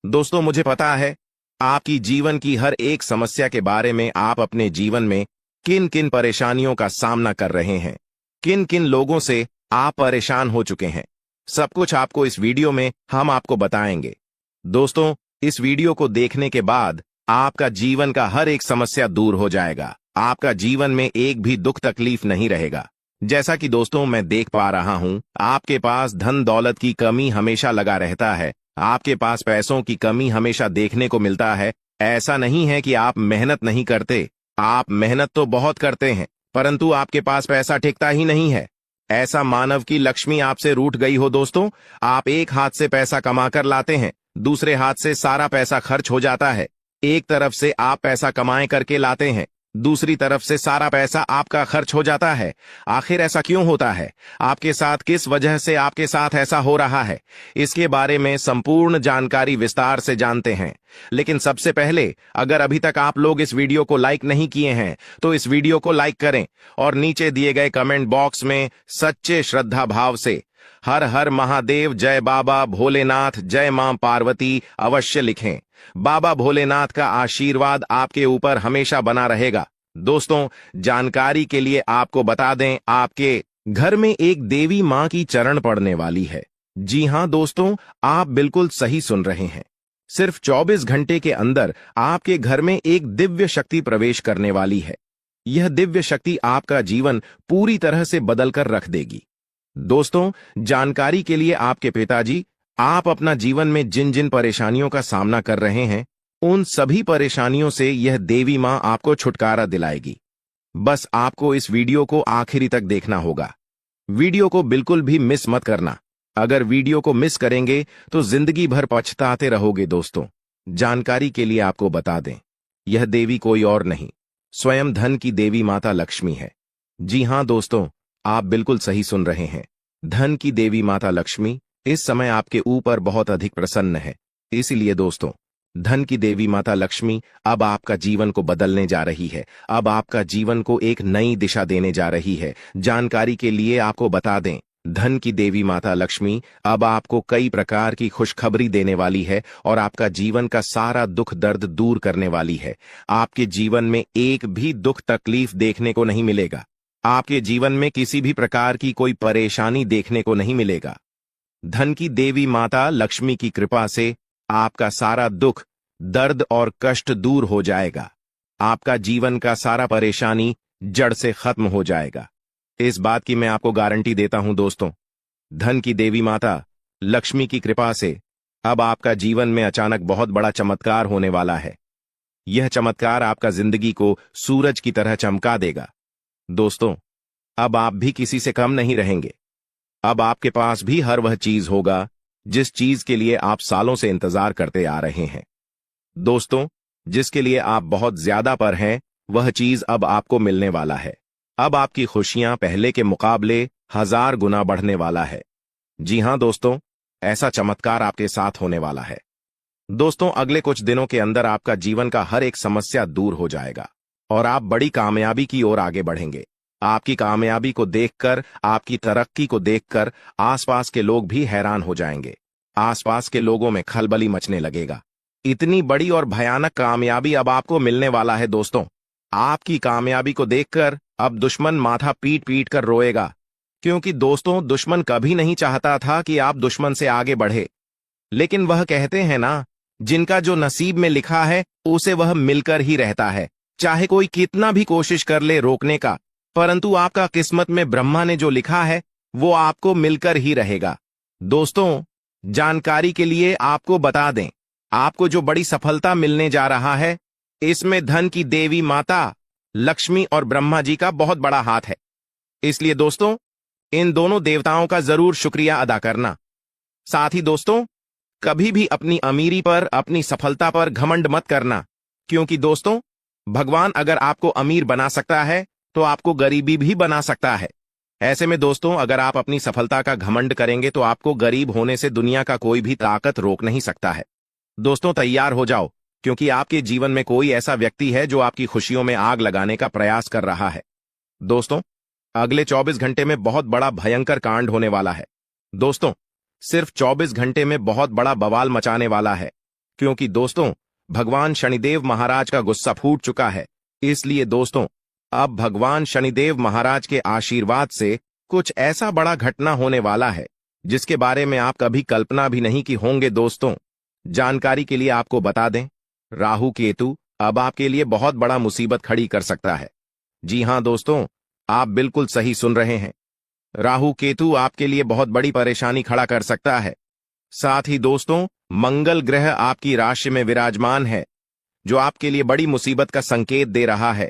दोस्तों, मुझे पता है आपकी जीवन की हर एक समस्या के बारे में, आप अपने जीवन में किन किन परेशानियों का सामना कर रहे हैं, किन किन लोगों से आप परेशान हो चुके हैं। सब कुछ आपको इस वीडियो में हम आपको बताएंगे। दोस्तों, इस वीडियो को देखने के बाद आपका जीवन का हर एक समस्या दूर हो जाएगा। आपका जीवन में एक भी दुख तकलीफ नहीं रहेगा। जैसा कि दोस्तों मैं देख पा रहा हूं, आपके पास धन दौलत की कमी हमेशा लगा रहता है। आपके पास पैसों की कमी हमेशा देखने को मिलता है। ऐसा नहीं है कि आप मेहनत नहीं करते, आप मेहनत तो बहुत करते हैं, परंतु आपके पास पैसा टिकता ही नहीं है। ऐसा मानव की लक्ष्मी आपसे रूठ गई हो। दोस्तों, आप एक हाथ से पैसा कमाकर लाते हैं, दूसरे हाथ से सारा पैसा खर्च हो जाता है। एक तरफ से आप पैसा कमाए करके लाते हैं, दूसरी तरफ से सारा पैसा आपका खर्च हो जाता है। आखिर ऐसा क्यों होता है? आपके साथ किस वजह से आपके साथ ऐसा हो रहा है? इसके बारे में संपूर्ण जानकारी विस्तार से जानते हैं। लेकिन सबसे पहले, अगर अभी तक आप लोग इस वीडियो को लाइक नहीं किए हैं तो इस वीडियो को लाइक करें और नीचे दिए गए कमेंट बॉक्स में सच्चे श्रद्धा भाव से हर हर महादेव, जय बाबा भोलेनाथ, जय मां पार्वती अवश्य लिखें। बाबा भोलेनाथ का आशीर्वाद आपके ऊपर हमेशा बना रहेगा। दोस्तों, जानकारी के लिए आपको बता दें, आपके घर में एक देवी मां की चरण पड़ने वाली है। जी हां दोस्तों, आप बिल्कुल सही सुन रहे हैं। सिर्फ 24 घंटे के अंदर आपके घर में एक दिव्य शक्ति प्रवेश करने वाली है। यह दिव्य शक्ति आपका जीवन पूरी तरह से बदलकर रख देगी। दोस्तों, जानकारी के लिए आपके पिताजी, आप अपना जीवन में जिन जिन परेशानियों का सामना कर रहे हैं, उन सभी परेशानियों से यह देवी मां आपको छुटकारा दिलाएगी। बस आपको इस वीडियो को आखिरी तक देखना होगा। वीडियो को बिल्कुल भी मिस मत करना। अगर वीडियो को मिस करेंगे तो जिंदगी भर पछताते रहोगे। दोस्तों, जानकारी के लिए आपको बता दें, यह देवी कोई और नहीं, स्वयं धन की देवी माता लक्ष्मी है। जी हां दोस्तों, आप बिल्कुल सही सुन रहे हैं। धन की देवी माता लक्ष्मी इस समय आपके ऊपर बहुत अधिक प्रसन्न है। इसीलिए दोस्तों, धन की देवी माता लक्ष्मी अब आपका जीवन को बदलने जा रही है। अब आपका जीवन को एक नई दिशा देने जा रही है। जानकारी के लिए आपको बता दें, धन की देवी माता लक्ष्मी अब आपको कई प्रकार की खुशखबरी देने वाली है और आपका जीवन का सारा दुख दर्द दूर करने वाली है। आपके जीवन में एक भी दुख तकलीफ देखने को नहीं मिलेगा। आपके जीवन में किसी भी प्रकार की कोई परेशानी देखने को नहीं मिलेगा। धन की देवी माता लक्ष्मी की कृपा से आपका सारा दुख, दर्द और कष्ट दूर हो जाएगा। आपका जीवन का सारा परेशानी जड़ से खत्म हो जाएगा। इस बात की मैं आपको गारंटी देता हूं दोस्तों। धन की देवी माता लक्ष्मी की कृपा से अब आपका जीवन में अचानक बहुत बड़ा चमत्कार होने वाला है। यह चमत्कार आपका जिंदगी को सूरज की तरह चमका देगा। दोस्तों, अब आप भी किसी से कम नहीं रहेंगे। अब आपके पास भी हर वह चीज होगा जिस चीज के लिए आप सालों से इंतजार करते आ रहे हैं। दोस्तों, जिसके लिए आप बहुत ज्यादा पर हैं, वह चीज अब आपको मिलने वाला है। अब आपकी खुशियां पहले के मुकाबले 1000 गुना बढ़ने वाला है। जी हां दोस्तों, ऐसा चमत्कार आपके साथ होने वाला है। दोस्तों, अगले कुछ दिनों के अंदर आपका जीवन का हर एक समस्या दूर हो जाएगा और आप बड़ी कामयाबी की ओर आगे बढ़ेंगे। आपकी कामयाबी को देखकर, आपकी तरक्की को देखकर आसपास के लोग भी हैरान हो जाएंगे। आसपास के लोगों में खलबली मचने लगेगा। इतनी बड़ी और भयानक कामयाबी अब आपको मिलने वाला है। दोस्तों, आपकी कामयाबी को देखकर अब दुश्मन माथा पीट पीट कर रोएगा, क्योंकि दोस्तों, दुश्मन कभी नहीं चाहता था कि आप दुश्मन से आगे बढ़े। लेकिन वह कहते हैं ना, जिनका जो नसीब में लिखा है उसे वह मिलकर ही रहता है। चाहे कोई कितना भी कोशिश कर ले रोकने का, परंतु आपका किस्मत में ब्रह्मा ने जो लिखा है वो आपको मिलकर ही रहेगा। दोस्तों, जानकारी के लिए आपको बता दें, आपको जो बड़ी सफलता मिलने जा रहा है, इसमें धन की देवी माता लक्ष्मी और ब्रह्मा जी का बहुत बड़ा हाथ है। इसलिए दोस्तों, इन दोनों देवताओं का जरूर शुक्रिया अदा करना। साथ ही दोस्तों, कभी भी अपनी अमीरी पर, अपनी सफलता पर घमंड मत करना, क्योंकि दोस्तों, भगवान अगर आपको अमीर बना सकता है तो आपको गरीबी भी बना सकता है। ऐसे में दोस्तों, अगर आप अपनी सफलता का घमंड करेंगे तो आपको गरीब होने से दुनिया का कोई भी ताकत रोक नहीं सकता है। दोस्तों, तैयार हो जाओ, क्योंकि आपके जीवन में कोई ऐसा व्यक्ति है जो आपकी खुशियों में आग लगाने का प्रयास कर रहा है। दोस्तों, अगले 24 घंटे में बहुत बड़ा भयंकर कांड होने वाला है। दोस्तों, सिर्फ 24 घंटे में बहुत बड़ा बवाल मचाने वाला है, क्योंकि दोस्तों, भगवान शनिदेव महाराज का गुस्सा फूट चुका है। इसलिए दोस्तों, अब भगवान शनिदेव महाराज के आशीर्वाद से कुछ ऐसा बड़ा घटना होने वाला है जिसके बारे में आप कभी कल्पना भी नहीं की होंगे। दोस्तों, जानकारी के लिए आपको बता दें, राहु केतु अब आपके लिए बहुत बड़ा मुसीबत खड़ी कर सकता है। जी हां दोस्तों, आप बिल्कुल सही सुन रहे हैं। राहु केतु आपके लिए बहुत बड़ी परेशानी खड़ा कर सकता है। साथ ही दोस्तों, मंगल ग्रह आपकी राशि में विराजमान है, जो आपके लिए बड़ी मुसीबत का संकेत दे रहा है।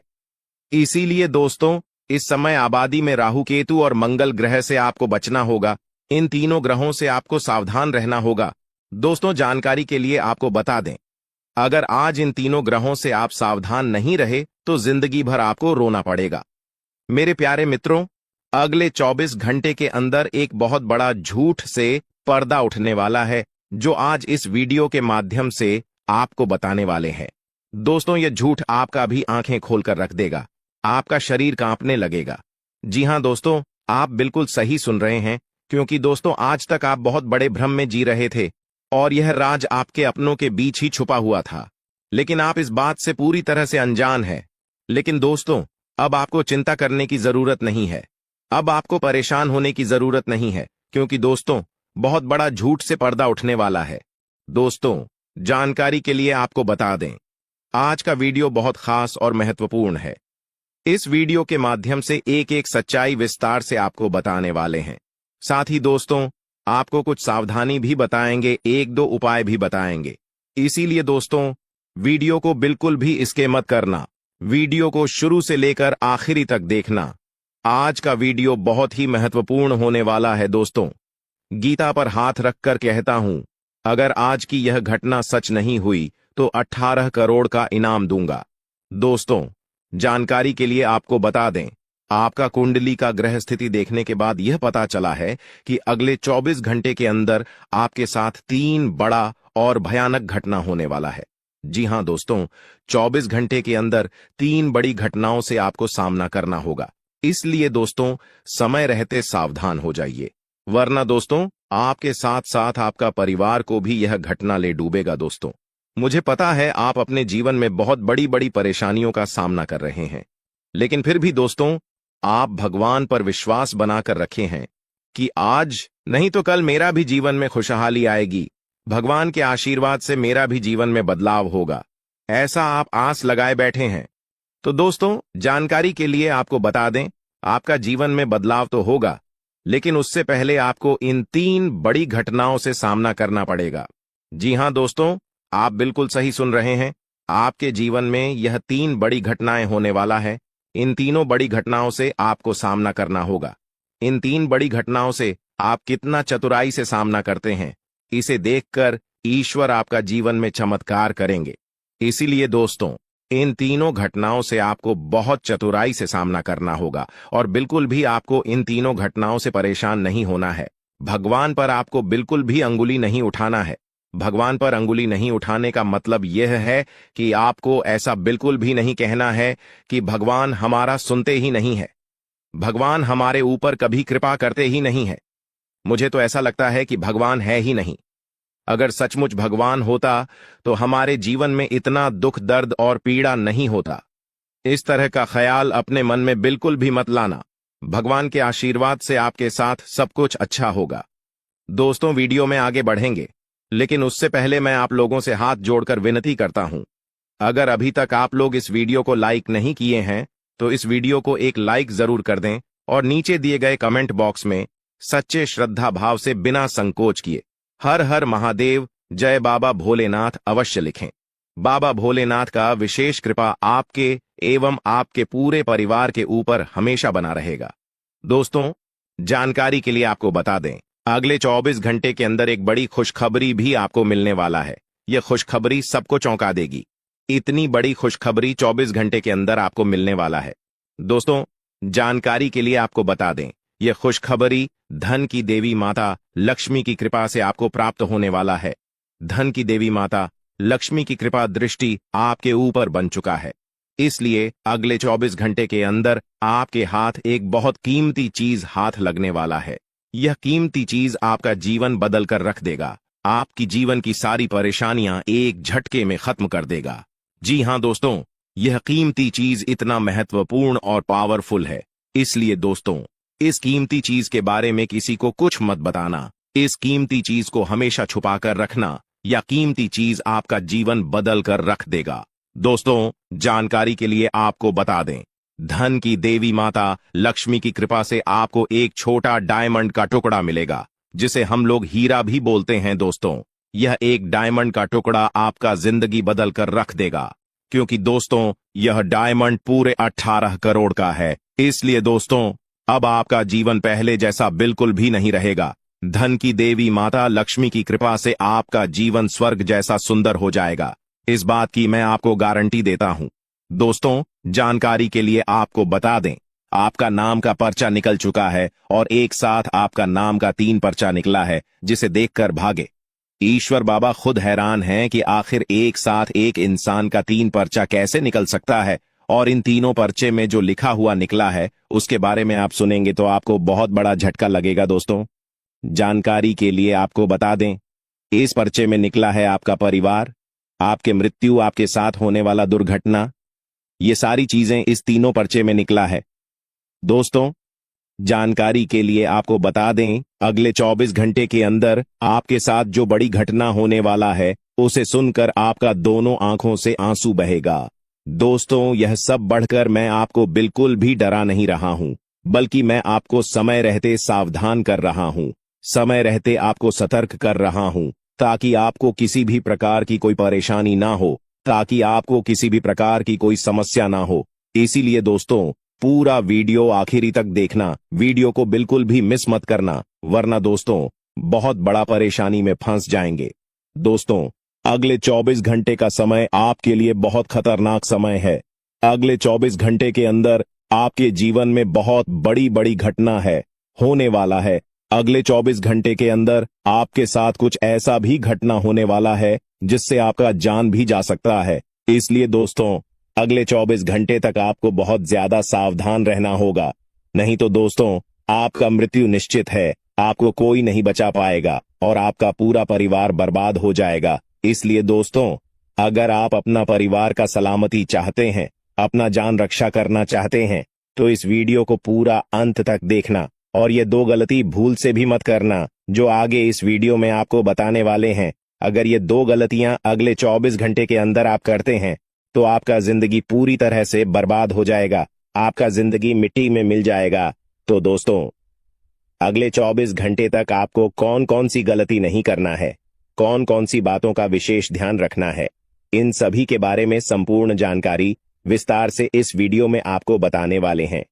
इसीलिए दोस्तों, इस समय आबादी में राहु केतु और मंगल ग्रह से आपको बचना होगा। इन तीनों ग्रहों से आपको सावधान रहना होगा। दोस्तों, जानकारी के लिए आपको बता दें, अगर आज इन तीनों ग्रहों से आप सावधान नहीं रहे तो जिंदगी भर आपको रोना पड़ेगा। मेरे प्यारे मित्रों, अगले 24 घंटे के अंदर एक बहुत बड़ा झूठ से पर्दा उठने वाला है, जो आज इस वीडियो के माध्यम से आपको बताने वाले हैं। दोस्तों, यह झूठ आपका भी आंखें खोलकर रख देगा, आपका शरीर कांपने लगेगा। जी हां दोस्तों, आप बिल्कुल सही सुन रहे हैं, क्योंकि दोस्तों आज तक आप बहुत बड़े भ्रम में जी रहे थे और यह राज आपके अपनों के बीच ही छुपा हुआ था, लेकिन आप इस बात से पूरी तरह से अनजान हैं। लेकिन दोस्तों, अब आपको चिंता करने की जरूरत नहीं है, अब आपको परेशान होने की जरूरत नहीं है, क्योंकि दोस्तों बहुत बड़ा झूठ से पर्दा उठने वाला है। दोस्तों, जानकारी के लिए आपको बता दें, आज का वीडियो बहुत खास और महत्वपूर्ण है। इस वीडियो के माध्यम से एक एक सच्चाई विस्तार से आपको बताने वाले हैं। साथ ही दोस्तों, आपको कुछ सावधानी भी बताएंगे, एक दो उपाय भी बताएंगे। इसीलिए दोस्तों, वीडियो को बिल्कुल भी स्किप मत करना, वीडियो को शुरू से लेकर आखिरी तक देखना। आज का वीडियो बहुत ही महत्वपूर्ण होने वाला है। दोस्तों, गीता पर हाथ रखकर कहता हूं, अगर आज की यह घटना सच नहीं हुई तो 18 करोड़ का इनाम दूंगा। दोस्तों, जानकारी के लिए आपको बता दें, आपका कुंडली का ग्रह स्थिति देखने के बाद यह पता चला है कि अगले 24 घंटे के अंदर आपके साथ 3 बड़ा और भयानक घटना होने वाला है। जी हां दोस्तों, 24 घंटे के अंदर 3 बड़ी घटनाओं से आपको सामना करना होगा। इसलिए दोस्तों, समय रहते सावधान हो जाइए, वरना दोस्तों आपके साथ साथ आपका परिवार को भी यह घटना ले डूबेगा। दोस्तों, मुझे पता है आप अपने जीवन में बहुत बड़ी बड़ी परेशानियों का सामना कर रहे हैं, लेकिन फिर भी दोस्तों आप भगवान पर विश्वास बनाकर रखे हैं कि आज नहीं तो कल मेरा भी जीवन में खुशहाली आएगी, भगवान के आशीर्वाद से मेरा भी जीवन में बदलाव होगा, ऐसा आप आस लगाए बैठे हैं। तो दोस्तों, जानकारी के लिए आपको बता दें, आपका जीवन में बदलाव तो होगा, लेकिन उससे पहले आपको इन 3 बड़ी घटनाओं से सामना करना पड़ेगा। जी हां दोस्तों, आप बिल्कुल सही सुन रहे हैं, आपके जीवन में यह 3 बड़ी घटनाएं होने वाला है। इन तीनों बड़ी घटनाओं से आपको सामना करना होगा। इन 3 बड़ी घटनाओं से आप कितना चतुराई से सामना करते हैं, इसे देखकर ईश्वर आपका जीवन में चमत्कार करेंगे। इसीलिए दोस्तों, इन तीनों घटनाओं से आपको बहुत चतुराई से सामना करना होगा और बिल्कुल भी आपको इन तीनों घटनाओं से परेशान नहीं होना है। भगवान पर आपको बिल्कुल भी अंगुली नहीं उठाना है। भगवान पर अंगुली नहीं उठाने का मतलब यह है कि आपको ऐसा बिल्कुल भी नहीं कहना है कि भगवान हमारा सुनते ही नहीं है, भगवान हमारे ऊपर कभी कृपा करते ही नहीं है, मुझे तो ऐसा लगता है कि भगवान है ही नहीं। अगर सचमुच भगवान होता तो हमारे जीवन में इतना दुख, दर्द और पीड़ा नहीं होता। इस तरह का ख्याल अपने मन में बिल्कुल भी मत लाना। भगवान के आशीर्वाद से आपके साथ सब कुछ अच्छा होगा। दोस्तों, वीडियो में आगे बढ़ेंगे, लेकिन उससे पहले मैं आप लोगों से हाथ जोड़कर विनती करता हूं, अगर अभी तक आप लोग इस वीडियो को लाइक नहीं किए हैं तो इस वीडियो को एक लाइक जरूर कर दें और नीचे दिए गए कमेंट बॉक्स में सच्चे श्रद्धा भाव से बिना संकोच किए हर हर महादेव, जय बाबा भोलेनाथ अवश्य लिखें। बाबा भोलेनाथ का विशेष कृपा आपके एवं आपके पूरे परिवार के ऊपर हमेशा बना रहेगा। दोस्तों, जानकारी के लिए आपको बता दें, अगले 24 घंटे के अंदर एक बड़ी खुशखबरी भी आपको मिलने वाला है। यह खुशखबरी सबको चौंका देगी। इतनी बड़ी खुशखबरी 24 घंटे के अंदर आपको मिलने वाला है। दोस्तों, जानकारी के लिए आपको बता दें, यह खुशखबरी धन की देवी माता लक्ष्मी की कृपा से आपको प्राप्त होने वाला है। धन की देवी माता लक्ष्मी की कृपा दृष्टि आपके ऊपर बन चुका है। इसलिए अगले 24 घंटे के अंदर आपके हाथ एक बहुत कीमती चीज हाथ लगने वाला है। यह कीमती चीज आपका जीवन बदल कर रख देगा, आपकी जीवन की सारी परेशानियां एक झटके में खत्म कर देगा। जी हां दोस्तों, यह कीमती चीज इतना महत्वपूर्ण और पावरफुल है, इसलिए दोस्तों इस कीमती चीज के बारे में किसी को कुछ मत बताना। इस कीमती चीज को हमेशा छुपा कर रखना, या कीमती चीज आपका जीवन बदल कर रख देगा। दोस्तों, जानकारी के लिए आपको बता दें, धन की देवी माता लक्ष्मी की कृपा से आपको एक छोटा डायमंड का टुकड़ा मिलेगा, जिसे हम लोग हीरा भी बोलते हैं। दोस्तों, यह एक डायमंड का टुकड़ा आपका जिंदगी बदल कर रख देगा, क्योंकि दोस्तों यह डायमंड पूरे 18 करोड़ का है। इसलिए दोस्तों अब आपका जीवन पहले जैसा बिल्कुल भी नहीं रहेगा। धन की देवी माता लक्ष्मी की कृपा से आपका जीवन स्वर्ग जैसा सुंदर हो जाएगा। इस बात की मैं आपको गारंटी देता हूं। दोस्तों, जानकारी के लिए आपको बता दें, आपका नाम का पर्चा निकल चुका है और एक साथ आपका नाम का 3 पर्चा निकला है, जिसे देखकर भागे। ईश्वर बाबा खुद हैरान हैं कि आखिर एक साथ एक इंसान का 3 पर्चा कैसे निकल सकता है, और इन तीनों पर्चे में जो लिखा हुआ निकला है उसके बारे में आप सुनेंगे तो आपको बहुत बड़ा झटका लगेगा। दोस्तों, जानकारी के लिए आपको बता दें, इस पर्चे में निकला है आपका परिवार, आपके मृत्यु, आपके साथ होने वाला दुर्घटना, ये सारी चीजें इस तीनों पर्चे में निकला है। दोस्तों, जानकारी के लिए आपको बता दें, अगले 24 घंटे के अंदर आपके साथ जो बड़ी घटना होने वाला है उसे सुनकर आपका दोनों आंखों से आंसू बहेगा। दोस्तों, यह सब बढ़कर मैं आपको बिल्कुल भी डरा नहीं रहा हूं, बल्कि मैं आपको समय रहते सावधान कर रहा हूं, समय रहते आपको सतर्क कर रहा हूं, ताकि आपको किसी भी प्रकार की कोई परेशानी ना हो, ताकि आपको किसी भी प्रकार की कोई समस्या ना हो। इसीलिए दोस्तों, पूरा वीडियो आखिरी तक देखना, वीडियो को बिल्कुल भी मिस मत करना, वरना दोस्तों बहुत बड़ा परेशानी में फंस जाएंगे। दोस्तों, अगले 24 घंटे का समय आपके लिए बहुत खतरनाक समय है। अगले 24 घंटे के अंदर आपके जीवन में बहुत बड़ी बड़ी घटना है, होने वाला है। अगले 24 घंटे के अंदर आपके साथ कुछ ऐसा भी घटना होने वाला है जिससे आपका जान भी जा सकता है। इसलिए दोस्तों, अगले 24 घंटे तक आपको बहुत ज्यादा सावधान रहना होगा, नहीं तो दोस्तों आपका मृत्यु निश्चित है, आपको कोई नहीं बचा पाएगा और आपका पूरा परिवार बर्बाद हो जाएगा। इसलिए दोस्तों, अगर आप अपना परिवार का सलामती चाहते हैं, अपना जान रक्षा करना चाहते हैं, तो इस वीडियो को पूरा अंत तक देखना, और ये 2 गलती भूल से भी मत करना जो आगे इस वीडियो में आपको बताने वाले हैं। अगर ये 2 गलतियां अगले 24 घंटे के अंदर आप करते हैं तो आपका जिंदगी पूरी तरह से बर्बाद हो जाएगा, आपका जिंदगी मिट्टी में मिल जाएगा। तो दोस्तों, अगले 24 घंटे तक आपको कौन कौन सी गलती नहीं करना है, कौन कौन सी बातों का विशेष ध्यान रखना है, इन सभी के बारे में संपूर्ण जानकारी विस्तार से इस वीडियो में आपको बताने वाले हैं।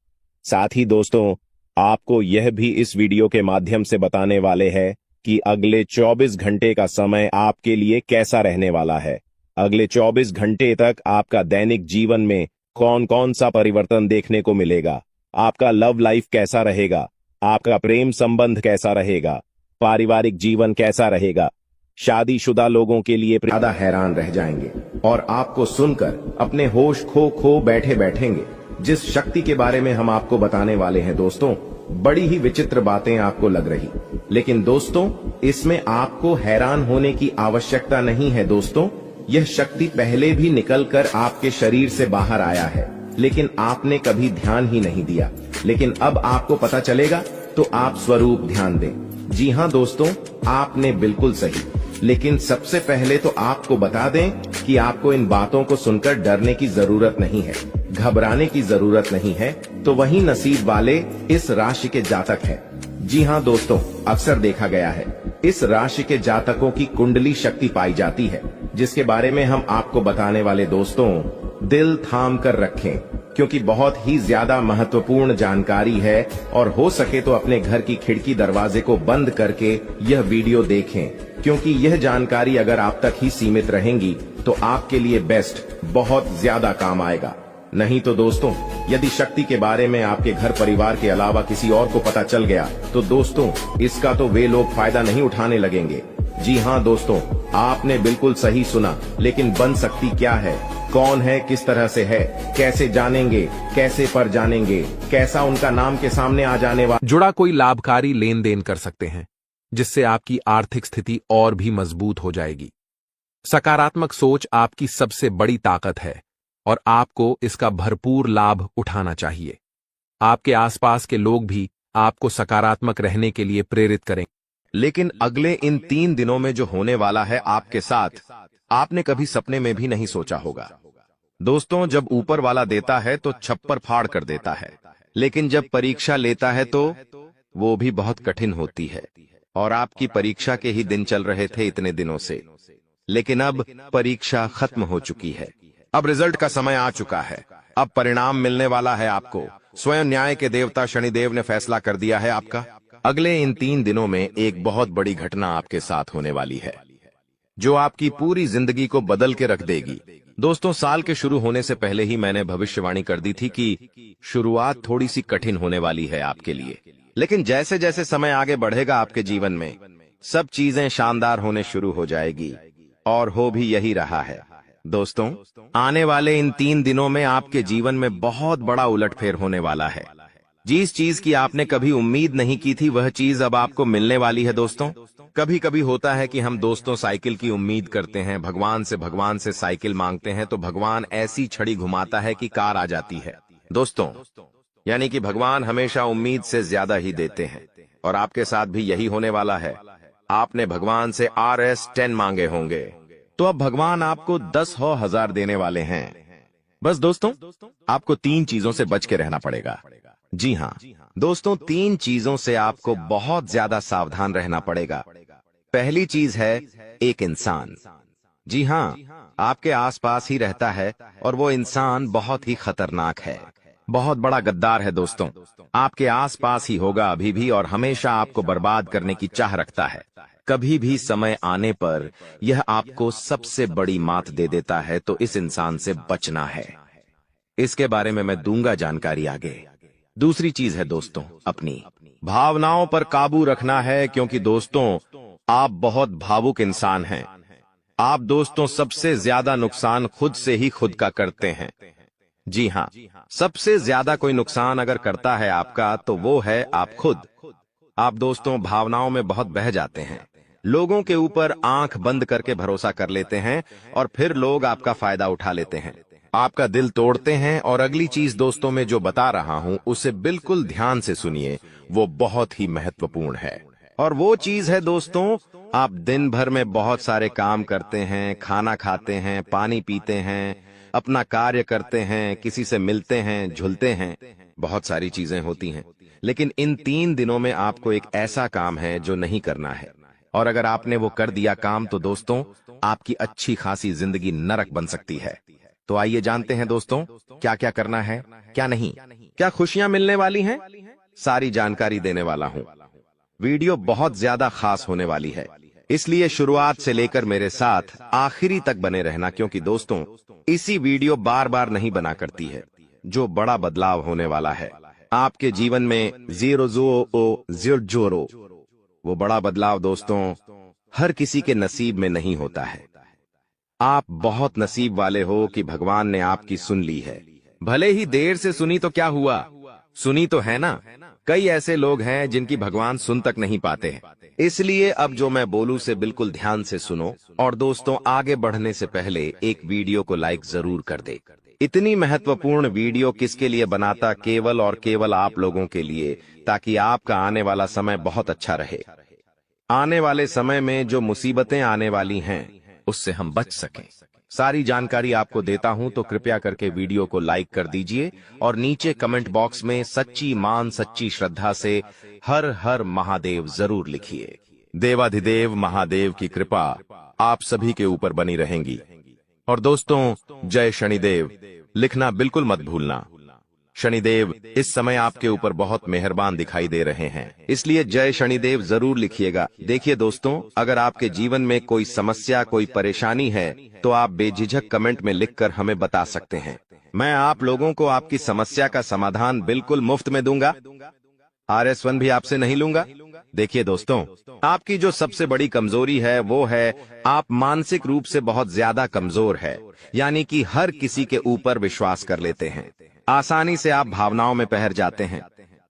साथ ही दोस्तों, आपको यह भी इस वीडियो के माध्यम से बताने वाले हैं कि अगले 24 घंटे का समय आपके लिए कैसा रहने वाला है। अगले 24 घंटे तक आपका दैनिक जीवन में कौन कौन सा परिवर्तन देखने को मिलेगा, आपका लव लाइफ कैसा रहेगा, आपका प्रेम संबंध कैसा रहेगा, पारिवारिक जीवन कैसा रहेगा। शादीशुदा लोगों के लिए ज्यादा हैरान रह जाएंगे और आपको सुनकर अपने होश खो बैठे बैठेंगे। जिस शक्ति के बारे में हम आपको बताने वाले हैं दोस्तों, बड़ी ही विचित्र बातें आपको लग रही, लेकिन दोस्तों इसमें आपको हैरान होने की आवश्यकता नहीं है। दोस्तों, यह शक्ति पहले भी निकलकर आपके शरीर से बाहर आया है, लेकिन आपने कभी ध्यान ही नहीं दिया। लेकिन अब आपको पता चलेगा, तो आप स्वरूप ध्यान दें। जी हाँ दोस्तों, आपने बिल्कुल सही। लेकिन सबसे पहले तो आपको बता दें कि आपको इन बातों को सुनकर डरने की जरूरत नहीं है, घबराने की जरूरत नहीं है। तो वही नसीब वाले इस राशि के जातक हैं। जी हाँ दोस्तों, अक्सर देखा गया है इस राशि के जातकों की कुंडली शक्ति पाई जाती है, जिसके बारे में हम आपको बताने वाले दोस्तों दिल थाम कर रखें, क्योंकि बहुत ही ज्यादा महत्वपूर्ण जानकारी है। और हो सके तो अपने घर की खिड़की दरवाजे को बंद करके यह वीडियो देखें, क्योंकि यह जानकारी अगर आप तक ही सीमित रहेंगी तो आपके लिए बेस्ट बहुत ज्यादा काम आएगा। नहीं तो दोस्तों, यदि शक्ति के बारे में आपके घर परिवार के अलावा किसी और को पता चल गया तो दोस्तों इसका तो वे लोग फायदा नहीं उठाने लगेंगे। जी हाँ दोस्तों, आपने बिल्कुल सही सुना। लेकिन बन सकती क्या है, कौन है, किस तरह से है, कैसे जानेंगे, कैसे पर जानेंगे, कैसा उनका नाम के सामने आ जाने वाला जुड़ा कोई लाभकारी लेन देन कर सकते हैं, जिससे आपकी आर्थिक स्थिति और भी मजबूत हो जाएगी। सकारात्मक सोच आपकी सबसे बड़ी ताकत है और आपको इसका भरपूर लाभ उठाना चाहिए। आपके आसपास के लोग भी आपको सकारात्मक रहने के लिए प्रेरित करें। लेकिन अगले इन 3 दिनों में जो होने वाला है आपके साथ, आपने कभी सपने में भी नहीं सोचा होगा। दोस्तों, जब ऊपर वाला देता है तो छप्पर फाड़ कर देता है, लेकिन जब परीक्षा लेता है तो वो भी बहुत कठिन होती है। और आपकी परीक्षा के ही दिन चल रहे थे इतने दिनों से, लेकिन अब परीक्षा खत्म हो चुकी है। अब रिजल्ट का समय आ चुका है, अब परिणाम मिलने वाला है आपको। स्वयं न्याय के देवता शनिदेव ने फैसला कर दिया है आपका। अगले इन 3 दिनों में एक बहुत बड़ी घटना आपके साथ होने वाली है, जो आपकी पूरी जिंदगी को बदल के रख देगी। दोस्तों, साल के शुरू होने से पहले ही मैंने भविष्यवाणी कर दी थी कि शुरुआत थोड़ी सी कठिन होने वाली है आपके लिए, लेकिन जैसे जैसे समय आगे बढ़ेगा आपके जीवन में सब चीजें शानदार होने शुरू हो जाएगी, और हो भी यही रहा है। दोस्तों, आने वाले इन 3 दिनों में आपके जीवन में बहुत बड़ा उलटफेर होने वाला है। जिस चीज की आपने कभी उम्मीद नहीं की थी वह चीज अब आपको मिलने वाली है। दोस्तों, कभी कभी होता है कि हम दोस्तों साइकिल की उम्मीद करते हैं, भगवान से साइकिल मांगते हैं तो भगवान ऐसी छड़ी घुमाता है कि कार आ जाती है। दोस्तों, यानी कि भगवान हमेशा उम्मीद से ज्यादा ही देते हैं, और आपके साथ भी यही होने वाला है। आपने भगवान से RS10 मांगे होंगे, तो अब भगवान आपको 10,000 देने वाले हैं। बस दोस्तों, आपको 3 चीजों से बच के रहना पड़ेगा। जी हाँ दोस्तों, 3 चीजों से आपको बहुत ज्यादा सावधान रहना पड़ेगा। पहली चीज है एक इंसान। जी हाँ, आपके आसपास ही रहता है और वो इंसान बहुत ही खतरनाक है, बहुत बड़ा गद्दार है। दोस्तों, आपके आसपास ही होगा अभी भी और हमेशा आपको बर्बाद करने की चाह रखता है। कभी भी समय आने पर यह आपको सबसे बड़ी मात दे देता है, तो इस इंसान से बचना है। इसके बारे में मैं दूंगा जानकारी आगे। दूसरी चीज है दोस्तों, अपनी भावनाओं पर काबू रखना है, क्योंकि दोस्तों आप बहुत भावुक इंसान हैं। आप दोस्तों सबसे ज्यादा नुकसान खुद से ही खुद का करते हैं। जी हाँ, सबसे ज्यादा कोई नुकसान अगर करता है आपका तो वो है आप खुद। आप दोस्तों भावनाओं में बहुत बह जाते हैं, लोगों के ऊपर आंख बंद करके भरोसा कर लेते हैं और फिर लोग आपका फायदा उठा लेते हैं, आपका दिल तोड़ते हैं। और अगली चीज दोस्तों मैं जो बता रहा हूं उसे बिल्कुल ध्यान से सुनिए, वो बहुत ही महत्वपूर्ण है। और वो चीज है दोस्तों, आप दिन भर में बहुत सारे काम करते हैं, खाना खाते हैं, पानी पीते हैं, अपना कार्य करते हैं, किसी से मिलते हैं, झुलते हैं, बहुत सारी चीजें होती हैं, लेकिन इन 3 दिनों में आपको एक ऐसा काम है जो नहीं करना है। और अगर आपने वो कर दिया काम तो दोस्तों आपकी अच्छी खासी जिंदगी नरक बन सकती है। तो आइए जानते हैं दोस्तों क्या क्या करना है, क्या नहीं, क्या खुशियां मिलने वाली हैं, सारी जानकारी देने वाला हूं। वीडियो बहुत ज्यादा खास होने वाली है, इसलिए शुरुआत से लेकर मेरे साथ आखिरी तक बने रहना, क्योंकि दोस्तों इसी वीडियो बार बार नहीं बना करती है। जो बड़ा बदलाव होने वाला है आपके जीवन में, 0 वो बड़ा बदलाव दोस्तों हर किसी के नसीब में नहीं होता है। आप बहुत नसीब वाले हो कि भगवान ने आपकी सुन ली है। भले ही देर से सुनी तो क्या हुआ, सुनी तो है ना। कई ऐसे लोग हैं जिनकी भगवान सुन तक नहीं पाते हैं। इसलिए अब जो मैं बोलूं से बिल्कुल ध्यान से सुनो। और दोस्तों आगे बढ़ने से पहले एक वीडियो को लाइक जरूर कर दे। इतनी महत्वपूर्ण वीडियो किसके लिए बनाता, केवल और केवल आप लोगों के लिए, ताकि आपका आने वाला समय बहुत अच्छा रहे। आने वाले समय में जो मुसीबतें आने वाली हैं उससे हम बच सकें। सारी जानकारी आपको देता हूं, तो कृपया करके वीडियो को लाइक कर दीजिए और नीचे कमेंट बॉक्स में सच्ची मान सच्ची श्रद्धा से हर हर महादेव जरूर लिखिए। देवाधिदेव महादेव की कृपा आप सभी के ऊपर बनी रहेंगी। और दोस्तों जय शनिदेव लिखना बिल्कुल मत भूलना। शनिदेव इस समय आपके ऊपर बहुत मेहरबान दिखाई दे रहे हैं, इसलिए जय शनिदेव जरूर लिखिएगा। देखिए दोस्तों, अगर आपके जीवन में कोई समस्या, कोई परेशानी है तो आप बेझिझक कमेंट में लिखकर हमें बता सकते हैं। मैं आप लोगों को आपकी समस्या का समाधान बिल्कुल मुफ्त में दूंगा। RS1 भी आपसे नहीं लूंगा। देखिए दोस्तों, आपकी जो सबसे बड़ी कमजोरी है वो है आप मानसिक रूप से बहुत ज्यादा कमजोर है, यानी कि हर किसी के ऊपर विश्वास कर लेते हैं, आसानी से आप भावनाओं में बह जाते हैं।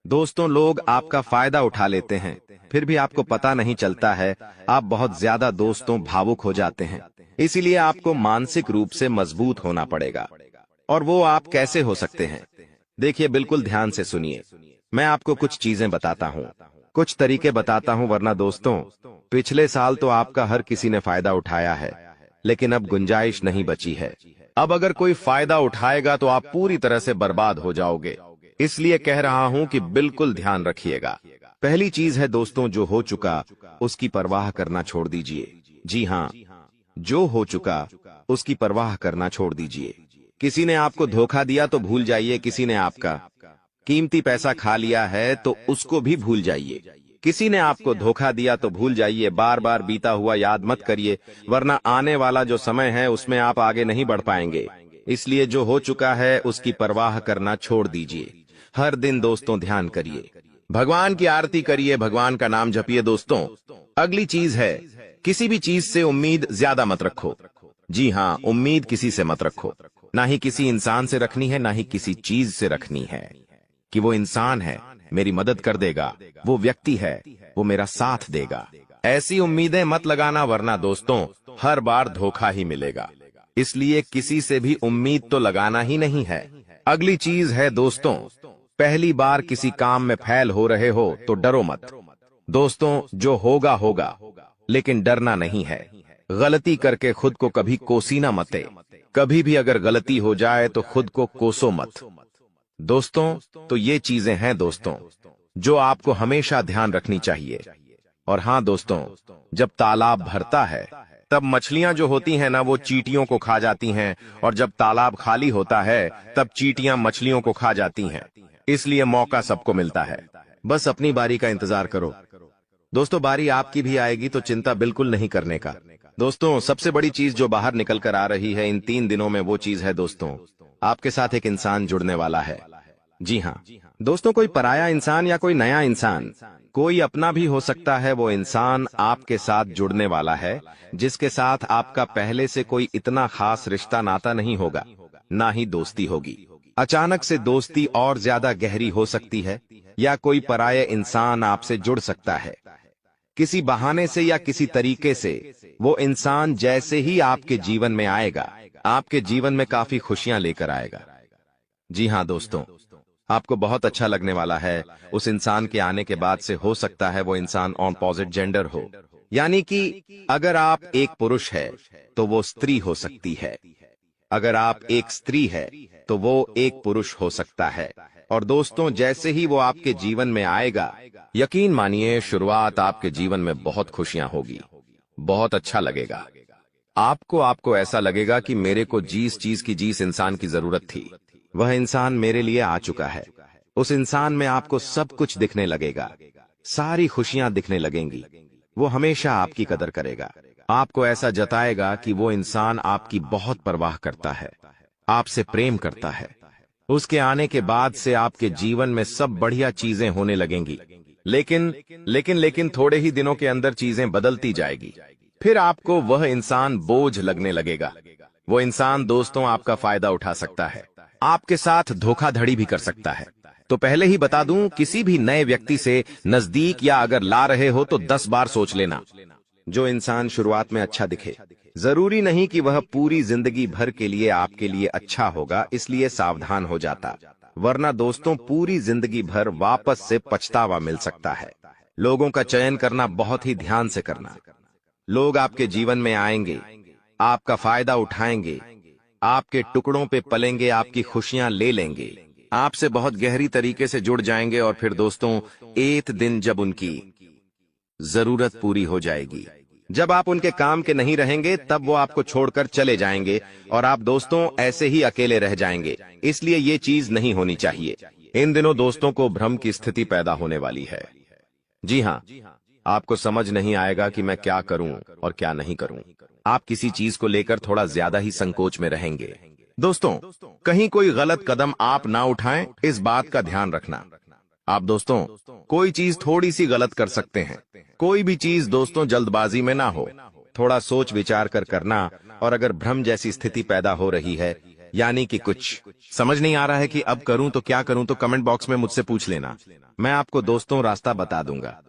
दोस्तों लोग आपका फायदा उठा लेते हैं, फिर भी आपको पता नहीं चलता है। आप बहुत ज्यादा दोस्तों भावुक हो जाते हैं, इसीलिए आपको मानसिक रूप से मजबूत होना पड़ेगा। और वो आप कैसे हो सकते हैं, देखिए बिल्कुल ध्यान से सुनिए। मैं आपको कुछ चीजें बताता हूँ, कुछ तरीके बताता हूँ, वरना दोस्तों पिछले साल तो आपका हर किसी ने फायदा उठाया है, लेकिन अब गुंजाइश नहीं बची है। अब अगर कोई फायदा उठाएगा तो आप पूरी तरह से बर्बाद हो जाओगे, इसलिए कह रहा हूं कि बिल्कुल ध्यान रखिएगा। पहली चीज है दोस्तों, जो हो चुका उसकी परवाह करना छोड़ दीजिए। जी हाँ, जो हो चुका उसकी परवाह करना छोड़ दीजिए। किसी ने आपको धोखा दिया तो भूल जाइए, किसी ने आपका कीमती पैसा खा लिया है तो उसको भी भूल जाइए। किसी ने आपको धोखा दिया तो भूल जाइए, बार बार बीता हुआ याद मत करिए, वरना आने वाला जो समय है उसमें आप आगे नहीं बढ़ पाएंगे। इसलिए जो हो चुका है उसकी परवाह करना छोड़ दीजिए। हर दिन दोस्तों ध्यान करिए, भगवान की आरती करिए, भगवान का नाम जपिए दोस्तों। अगली चीज है, किसी भी चीज से उम्मीद ज्यादा मत रखो। जी हाँ, उम्मीद किसी से मत रखो। ना ही किसी इंसान से रखनी है, ना ही किसी चीज से रखनी है कि वो इंसान है मेरी मदद कर देगा, वो व्यक्ति है वो मेरा साथ देगा। ऐसी उम्मीदें मत लगाना, वरना दोस्तों हर बार धोखा ही मिलेगा। इसलिए किसी से भी उम्मीद तो लगाना ही नहीं है। अगली चीज है दोस्तों, पहली बार किसी काम में फेल हो रहे हो तो डरो मत। दोस्तों जो होगा होगा, लेकिन डरना नहीं है। गलती करके खुद को कभी कोसीना मते। कभी भी अगर गलती हो जाए तो खुद को कोसो मत। दोस्तों तो ये चीजें हैं दोस्तों जो आपको हमेशा ध्यान रखनी चाहिए। और हाँ दोस्तों, जब तालाब भरता है तब मछलियां जो होती हैं ना वो चींटियों को खा जाती हैं, और जब तालाब खाली होता है तब चींटियां मछलियों को खा जाती हैं। इसलिए मौका सबको मिलता है, बस अपनी बारी का इंतजार करो। दोस्तों बारी आपकी भी आएगी, तो चिंता बिल्कुल नहीं करने का। दोस्तों सबसे बड़ी चीज जो बाहर निकल कर आ रही है इन 3 दिनों में, वो चीज है दोस्तों, आपके साथ एक इंसान जुड़ने वाला है। जी हाँ दोस्तों, कोई पराया इंसान या कोई नया इंसान, कोई अपना भी हो सकता है। वो इंसान आपके साथ जुड़ने वाला है जिसके साथ आपका पहले से कोई इतना खास रिश्ता नाता नहीं होगा, ना ही दोस्ती होगी। अचानक से दोस्ती और ज्यादा गहरी हो सकती है, या कोई पराया इंसान आपसे जुड़ सकता है किसी बहाने से या किसी तरीके से। वो इंसान जैसे ही आपके जीवन में आएगा, आपके जीवन में काफी खुशियां लेकर आएगा। जी हाँ दोस्तों, आपको बहुत अच्छा लगने वाला है। उस इंसान के आने के बाद से हो सकता है वो इंसान ऑपोजिट जेंडर हो, यानी कि अगर आप एक पुरुष है तो वो स्त्री हो सकती है, अगर आप एक स्त्री है तो वो एक पुरुष हो सकता है। और दोस्तों जैसे ही वो आपके जीवन में आएगा, यकीन मानिए शुरुआत आपके जीवन में बहुत खुशियां होगी, बहुत अच्छा लगेगा। आपको ऐसा लगेगा कि मेरे को जिस चीज की जिस इंसान की जरूरत थी वह इंसान मेरे लिए आ चुका है। उस इंसान में आपको सब कुछ दिखने लगेगा, सारी खुशियां दिखने लगेंगी। वो हमेशा आपकी कदर करेगा, आपको ऐसा जताएगा कि वो इंसान आपकी बहुत परवाह करता है, आपसे प्रेम करता है। उसके आने के बाद से आपके जीवन में सब बढ़िया चीजें होने लगेंगी। लेकिन थोड़े ही दिनों के अंदर चीजें बदलती जाएगी। फिर आपको वह इंसान बोझ लगने लगेगा। वो इंसान दोस्तों आपका फायदा उठा सकता है, आपके साथ धोखाधड़ी भी कर सकता है। तो पहले ही बता दूं, किसी भी नए व्यक्ति से नजदीक या अगर ला रहे हो तो 10 बार सोच लेना। जो इंसान शुरुआत में अच्छा दिखे, जरूरी नहीं कि वह पूरी जिंदगी भर के लिए आपके लिए अच्छा होगा, इसलिए सावधान हो जाता, वरना दोस्तों पूरी जिंदगी भर वापस से पछतावा मिल सकता है। लोगों का चयन करना बहुत ही ध्यान से करना। लोग आपके जीवन में आएंगे, आपका फायदा उठाएंगे, आपके टुकड़ों पे पलेंगे, आपकी खुशियां ले लेंगे, आपसे बहुत गहरी तरीके से जुड़ जाएंगे। और फिर दोस्तों एक दिन जब उनकी जरूरत पूरी हो जाएगी, जब आप उनके काम के नहीं रहेंगे, तब वो आपको छोड़कर चले जाएंगे और आप दोस्तों ऐसे ही अकेले रह जाएंगे। इसलिए ये चीज नहीं होनी चाहिए। इन दिनों दोस्तों को भ्रम की स्थिति पैदा होने वाली है। जी हाँ, आपको समझ नहीं आएगा कि मैं क्या करूं और क्या नहीं करूं। आप किसी चीज को लेकर थोड़ा ज्यादा ही संकोच में रहेंगे। दोस्तों कहीं कोई गलत कदम आप ना उठाएं, इस बात का ध्यान रखना। आप दोस्तों कोई चीज थोड़ी सी गलत कर सकते हैं। कोई भी चीज दोस्तों जल्दबाजी में ना हो, थोड़ा सोच विचार कर करना। और अगर भ्रम जैसी स्थिति पैदा हो रही है, यानी कि कुछ समझ नहीं आ रहा है कि अब करूं तो क्या करूं, तो कमेंट बॉक्स में मुझसे पूछ लेना, मैं आपको दोस्तों रास्ता बता दूंगा।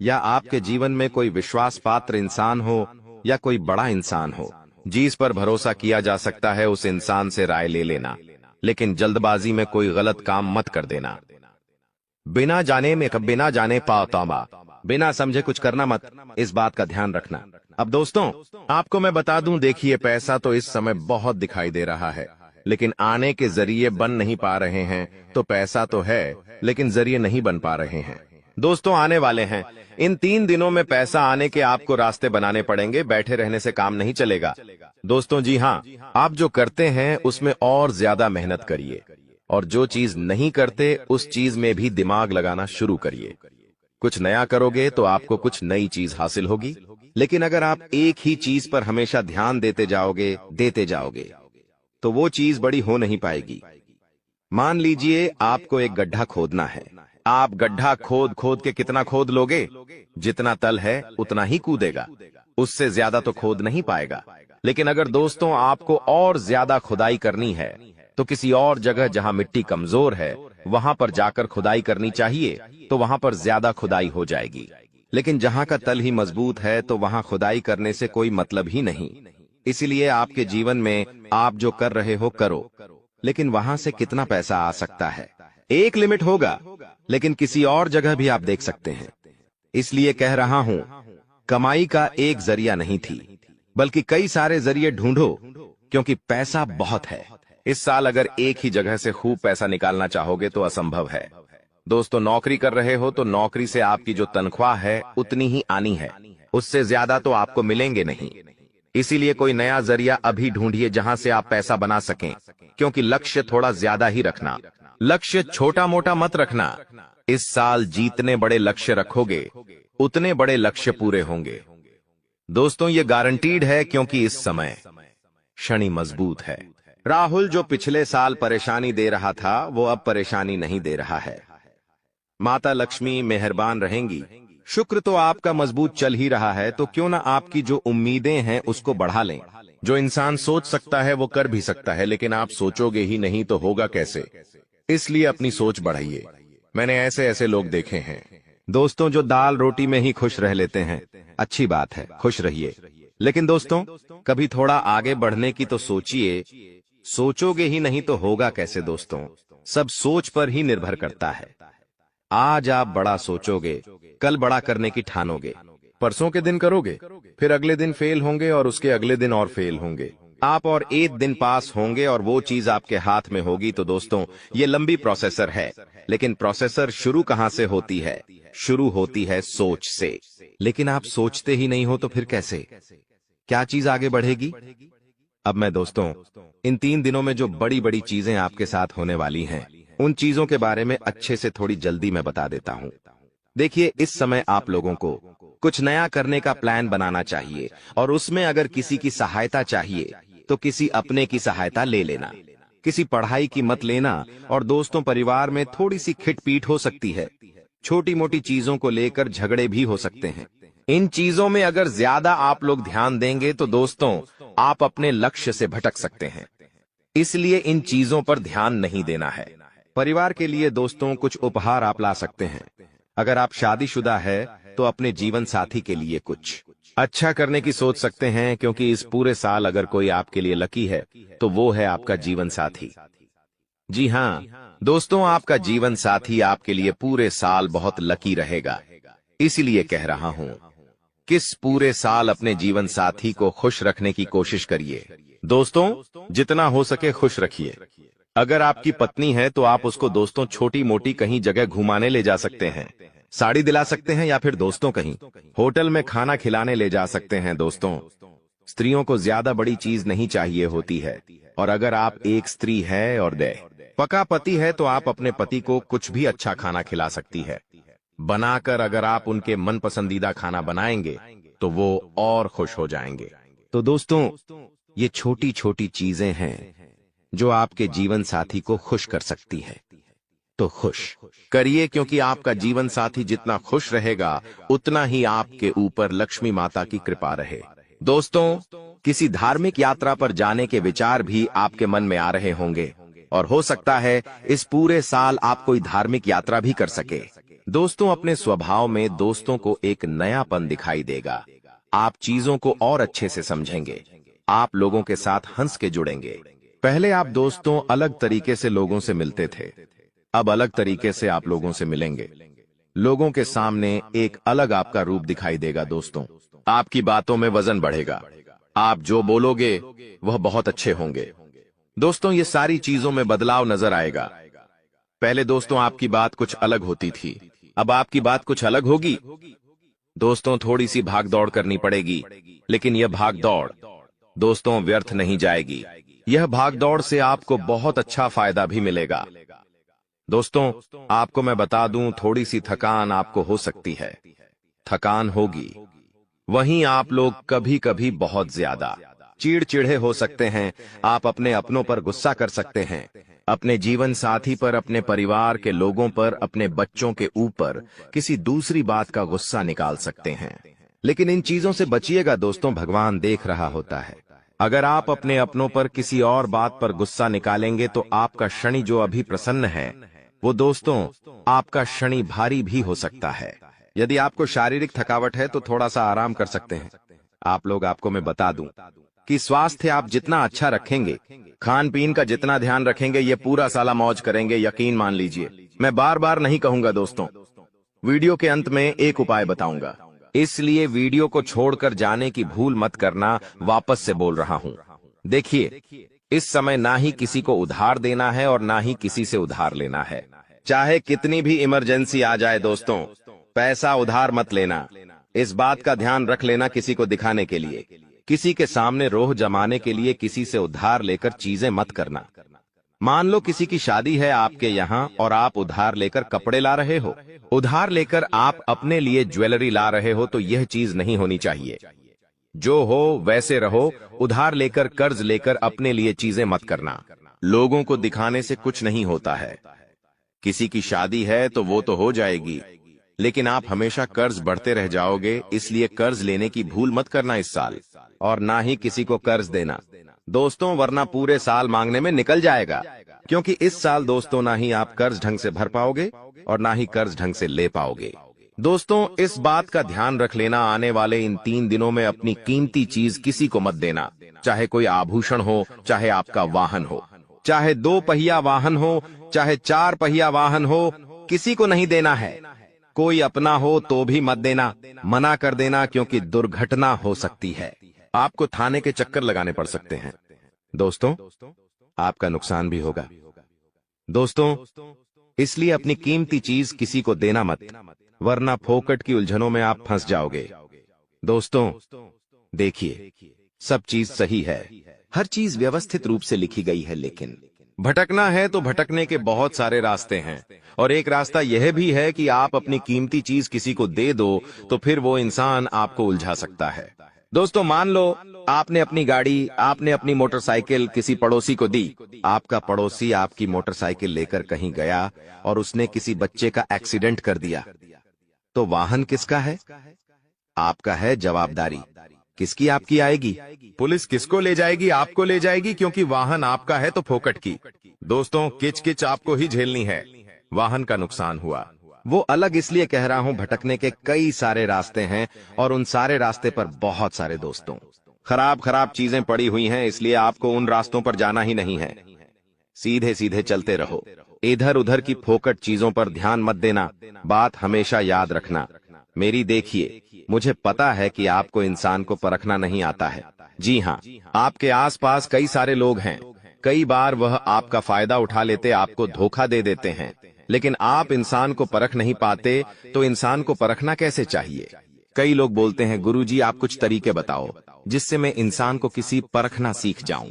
या आपके जीवन में कोई विश्वास पात्र इंसान हो या कोई बड़ा इंसान हो जिस पर भरोसा किया जा सकता है, उस इंसान से राय ले लेना, लेकिन जल्दबाजी में कोई गलत काम मत कर देना। बिना जाने पातामा, बिना समझे कुछ करना मत, इस बात का ध्यान रखना। अब दोस्तों आपको मैं बता दूं, देखिए पैसा तो इस समय बहुत दिखाई दे रहा है, लेकिन आने के जरिए बन नहीं पा रहे हैं। तो पैसा तो है लेकिन जरिए नहीं बन पा रहे हैं। दोस्तों आने वाले हैं, इन 3 दिनों में पैसा आने के आपको रास्ते बनाने पड़ेंगे, बैठे रहने से काम नहीं चलेगा। दोस्तों जी हाँ, आप जो करते हैं उसमें और ज्यादा मेहनत करिए, और जो चीज नहीं करते उस चीज में भी दिमाग लगाना शुरू करिए। कुछ नया करोगे तो आपको कुछ नई चीज हासिल होगी। लेकिन अगर आप एक ही चीज पर हमेशा ध्यान देते जाओगे तो वो चीज बड़ी हो नहीं पाएगी। मान लीजिए आपको एक गड्ढा खोदना है। आप गड्ढा खोद खोद के कितना खोद लोगे? जितना तल है उतना ही कूदेगा, उससे ज्यादा तो खोद नहीं पाएगा। लेकिन अगर दोस्तों आपको और ज्यादा खुदाई करनी है तो किसी और जगह जहां मिट्टी कमजोर है वहां पर जाकर खुदाई करनी चाहिए, तो वहां पर ज्यादा खुदाई हो जाएगी। लेकिन जहां का तल ही मजबूत है तो वहां खुदाई करने से कोई मतलब ही नहीं। इसलिए आपके जीवन में आप जो कर रहे हो करो, लेकिन वहां से कितना पैसा आ सकता है, एक लिमिट होगा। लेकिन किसी और जगह भी आप देख सकते हैं। इसलिए कह रहा हूं, कमाई का एक जरिया नहीं थी, बल्कि कई सारे जरिए ढूंढो, क्योंकि पैसा बहुत है। इस साल अगर एक ही जगह से खूब पैसा निकालना चाहोगे तो असंभव है। दोस्तों, नौकरी कर रहे हो तो नौकरी से आपकी जो तनख्वाह है उतनी ही आनी है, उससे ज्यादा तो आपको मिलेंगे नहीं। इसीलिए कोई नया जरिया अभी ढूंढिए जहां से आप पैसा बना सकें, क्योंकि लक्ष्य थोड़ा ज्यादा ही रखना, लक्ष्य छोटा मोटा मत रखना। इस साल जितने बड़े लक्ष्य रखोगे उतने बड़े लक्ष्य पूरे होंगे। दोस्तों, ये गारंटीड है, क्योंकि इस समय शनि मजबूत है। राहुल जो पिछले साल परेशानी दे रहा था वो अब परेशानी नहीं दे रहा है। माता लक्ष्मी मेहरबान रहेंगी। शुक्र तो आपका मजबूत चल ही रहा है, तो क्यों ना आपकी जो उम्मीदें हैं उसको बढ़ा लें। जो इंसान सोच सकता है वो कर भी सकता है, लेकिन आप सोचोगे ही नहीं तो होगा कैसे? इसलिए अपनी सोच बढ़ाइए। मैंने ऐसे ऐसे लोग देखे हैं दोस्तों जो दाल रोटी में ही खुश रह लेते हैं। अच्छी बात है, खुश रहिए, लेकिन दोस्तों कभी थोड़ा आगे बढ़ने की तो सोचिए। सोचोगे ही नहीं तो होगा कैसे? दोस्तों, सब सोच पर ही निर्भर करता है। आज आप बड़ा सोचोगे, कल बड़ा करने की ठानोगे। परसों के दिन करोगे, फिर अगले दिन फेल होंगे और उसके अगले दिन और फेल होंगे। आप और एक दिन पास होंगे और वो चीज आपके हाथ में होगी। तो दोस्तों, ये लंबी प्रोसेसर है, लेकिन प्रोसेसर शुरू कहां से होती है? शुरू होती है सोच से। लेकिन आप सोचते ही नहीं हो तो फिर कैसे? क्या चीज आगे बढ़ेगी? अब मैं दोस्तों इन 3 दिनों में जो बड़ी बड़ी चीजें आपके साथ होने वाली हैं, उन चीजों के बारे में अच्छे से थोड़ी जल्दी मैं बता देता हूं। देखिए, इस समय आप लोगों को कुछ नया करने का प्लान बनाना चाहिए, और उसमें अगर किसी की सहायता चाहिए तो किसी अपने की सहायता ले लेना। किसी पढ़ाई की मत लेना। और दोस्तों, परिवार में थोड़ी सी खिटपीट हो सकती है। छोटी मोटी चीजों को लेकर झगड़े भी हो सकते हैं। इन चीजों में अगर ज्यादा आप लोग ध्यान देंगे तो दोस्तों आप अपने लक्ष्य से भटक सकते हैं। इसलिए इन चीजों पर ध्यान नहीं देना है। परिवार के लिए दोस्तों कुछ उपहार आप ला सकते हैं। अगर आप शादीशुदा है तो अपने जीवन साथी के लिए कुछ अच्छा करने की सोच सकते हैं, क्योंकि इस पूरे साल अगर कोई आपके लिए लकी है तो वो है आपका जीवन साथी। जी हाँ दोस्तों, आपका जीवन साथी आपके लिए पूरे साल बहुत लकी रहेगा। इसीलिए कह रहा हूं, किस पूरे साल अपने जीवन साथी को खुश रखने की कोशिश करिए। दोस्तों, जितना हो सके खुश रखिए। अगर आपकी पत्नी है तो आप उसको दोस्तों छोटी मोटी कहीं जगह घुमाने ले जा सकते हैं, साड़ी दिला सकते हैं, या फिर दोस्तों कहीं होटल में खाना खिलाने ले जा सकते हैं। दोस्तों, स्त्रियों को ज्यादा बड़ी चीज नहीं चाहिए होती है, और अगर आप एक स्त्री है और पका पति है तो आप अपने पति को कुछ भी अच्छा खाना खिला सकती है बनाकर। अगर आप उनके मन पसंदीदा खाना बनाएंगे तो वो और खुश हो जाएंगे। तो दोस्तों, ये छोटी छोटी चीजें हैं जो आपके जीवन साथी को खुश कर सकती है। तो खुश करिए, क्योंकि आपका जीवन साथी जितना खुश रहेगा उतना ही आपके ऊपर लक्ष्मी माता की कृपा रहे। दोस्तों, किसी धार्मिक यात्रा पर जाने के विचार भी आपके मन में आ रहे होंगे, और हो सकता है इस पूरे साल आप कोई धार्मिक यात्रा भी कर सके। दोस्तों, अपने स्वभाव में दोस्तों को एक नयापन दिखाई देगा। आप चीजों को और अच्छे से समझेंगे। आप लोगों के साथ हंस के जुड़ेंगे। पहले आप दोस्तों अलग तरीके से लोगों से मिलते थे, अब अलग तरीके से आप लोगों से मिलेंगे। लोगों के सामने एक अलग आपका रूप दिखाई देगा। दोस्तों, आपकी बातों में वजन बढ़ेगा। आप जो बोलोगे वह बहुत अच्छे होंगे। दोस्तों, ये सारी चीजों में बदलाव नजर आएगा। पहले दोस्तों आपकी बात कुछ अलग होती थी, अब आपकी बात कुछ अलग होगी। दोस्तों, थोड़ी सी भाग दौड़ करनी पड़ेगी, लेकिन यह भाग दौड़ दोस्तों व्यर्थ नहीं जाएगी। यह भाग दौड़ से आपको बहुत अच्छा फायदा भी मिलेगा। दोस्तों, आपको मैं बता दूं, थोड़ी सी थकान आपको हो सकती है। थकान होगी। वहीं आप लोग कभी कभी बहुत ज्यादा चिड़चिड़े हो सकते हैं। आप अपने अपनों पर गुस्सा कर सकते हैं, अपने जीवन साथी पर, अपने परिवार के लोगों पर, अपने बच्चों के ऊपर किसी दूसरी बात का गुस्सा निकाल सकते हैं। लेकिन इन चीजों से बचिएगा दोस्तों, भगवान देख रहा होता है। अगर आप अपने अपनों पर किसी और बात पर गुस्सा निकालेंगे तो आपका शनि जो अभी प्रसन्न है, वो दोस्तों आपका शनि भारी भी हो सकता है। यदि आपको शारीरिक थकावट है तो थोड़ा सा आराम कर सकते हैं। आपको मैं बता दूं कि स्वास्थ्य आप जितना अच्छा रखेंगे, खान पीन का जितना ध्यान रखेंगे, ये पूरा साला मौज करेंगे, यकीन मान लीजिए। मैं बार बार नहीं कहूंगा दोस्तों, वीडियो के अंत में एक उपाय बताऊंगा, इसलिए वीडियो को छोड़कर जाने की भूल मत करना। वापस से बोल रहा हूं, देखिए, इस समय ना ही किसी को उधार देना है और ना ही किसी से उधार लेना है। चाहे कितनी भी इमरजेंसी आ जाए दोस्तों, पैसा उधार मत लेना। इस बात का ध्यान रख लेना, किसी को दिखाने के लिए, किसी के सामने रोह जमाने के लिए किसी से उधार लेकर चीजें मत करना। मान लो किसी की शादी है आपके यहाँ और आप उधार लेकर कपड़े ला रहे हो, उधार लेकर आप अपने लिए ज्वेलरी ला रहे हो, तो यह चीज नहीं होनी चाहिए। जो हो वैसे रहो। उधार लेकर, कर्ज लेकर अपने लिए चीजें मत करना। लोगों को दिखाने से कुछ नहीं होता है। किसी की शादी है तो वो तो हो जाएगी, लेकिन आप हमेशा कर्ज बढ़ते रह जाओगे। इसलिए कर्ज लेने की भूल मत करना इस साल, और ना ही किसी को कर्ज देना दोस्तों, वरना पूरे साल मांगने में निकल जाएगा। क्योंकि इस साल दोस्तों ना ही आप कर्ज ढंग से भर पाओगे और ना ही कर्ज ढंग से ले पाओगे। दोस्तों, इस बात का ध्यान रख लेना, आने वाले इन 3 दिनों में अपनी कीमती चीज किसी को मत देना। चाहे कोई आभूषण हो, चाहे आपका वाहन हो, चाहे 2 पहिया वाहन हो, चाहे 4 पहिया वाहन हो, किसी को नहीं देना है। कोई अपना हो तो भी मत देना, मना कर देना, क्योंकि दुर्घटना हो सकती है। आपको थाने के चक्कर लगाने पड़ सकते हैं दोस्तों, आपका नुकसान भी होगा दोस्तों। इसलिए अपनी कीमती चीज किसी को देना मत, वरना फोकट की उलझनों में आप फंस जाओगे। दोस्तों देखिए, सब चीज सही है, हर चीज व्यवस्थित रूप से लिखी गई है, लेकिन भटकना है तो भटकने के बहुत सारे रास्ते हैं। और एक रास्ता यह भी है कि आप अपनी कीमती चीज किसी को दे दो तो फिर वो इंसान आपको उलझा सकता है। दोस्तों, मान लो आपने अपनी गाड़ी, आपने अपनी मोटरसाइकिल किसी पड़ोसी को दी। आपका पड़ोसी आपकी मोटरसाइकिल लेकर कहीं गया और उसने किसी बच्चे का एक्सीडेंट कर दिया, तो वाहन किसका है? आपका है। जवाबदारी किसकी आपकी आएगी? पुलिस किसको ले जाएगी? आपको ले जाएगी, क्योंकि वाहन आपका है तो फोकट की। दोस्तों, किच किच आपको ही झेलनी है। वाहन का नुकसान हुआ, वो अलग इसलिए कह रहा हूं, भटकने के कई सारे रास्ते हैं और उन सारे रास्ते पर बहुत सारे दोस्तों खराब खराब चीजें पड़ी हुई हैं, इसलिए आपको उन रास्तों पर जाना ही नहीं है। सीधे सीधे चलते रहो, इधर उधर की फोकट चीजों पर ध्यान मत देना। बात हमेशा याद रखना मेरी। देखिए, मुझे पता है कि आपको इंसान को परखना नहीं आता है। जी हाँ, आपके आसपास कई सारे लोग हैं, कई बार वह आपका फायदा उठा लेते, आपको धोखा दे देते हैं, लेकिन आप इंसान को परख नहीं पाते। तो इंसान को परखना कैसे चाहिए? कई लोग बोलते हैं, गुरुजी आप कुछ तरीके बताओ जिससे मैं इंसान को किसी परखना सीख जाऊं।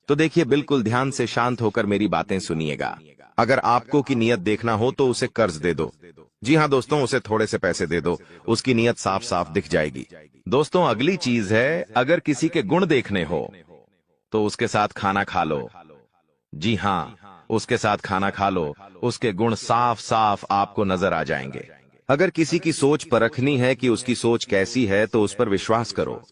तो देखिए, बिल्कुल ध्यान से शांत होकर मेरी बातें सुनिएगा। अगर आपको की नियत देखना हो तो उसे कर्ज दे दो। जी हाँ दोस्तों, उसे थोड़े से पैसे दे दो, उसकी नियत साफ साफ दिख जाएगी। दोस्तों, अगली चीज है, अगर किसी के गुण देखने हो तो उसके साथ खाना खा लो। जी हाँ, उसके साथ खाना खा लो, उसके गुण साफ साफ आपको नजर आ जाएंगे। अगर किसी की सोच परखनी है कि उसकी सोच कैसी है तो उस पर विश्वास करो,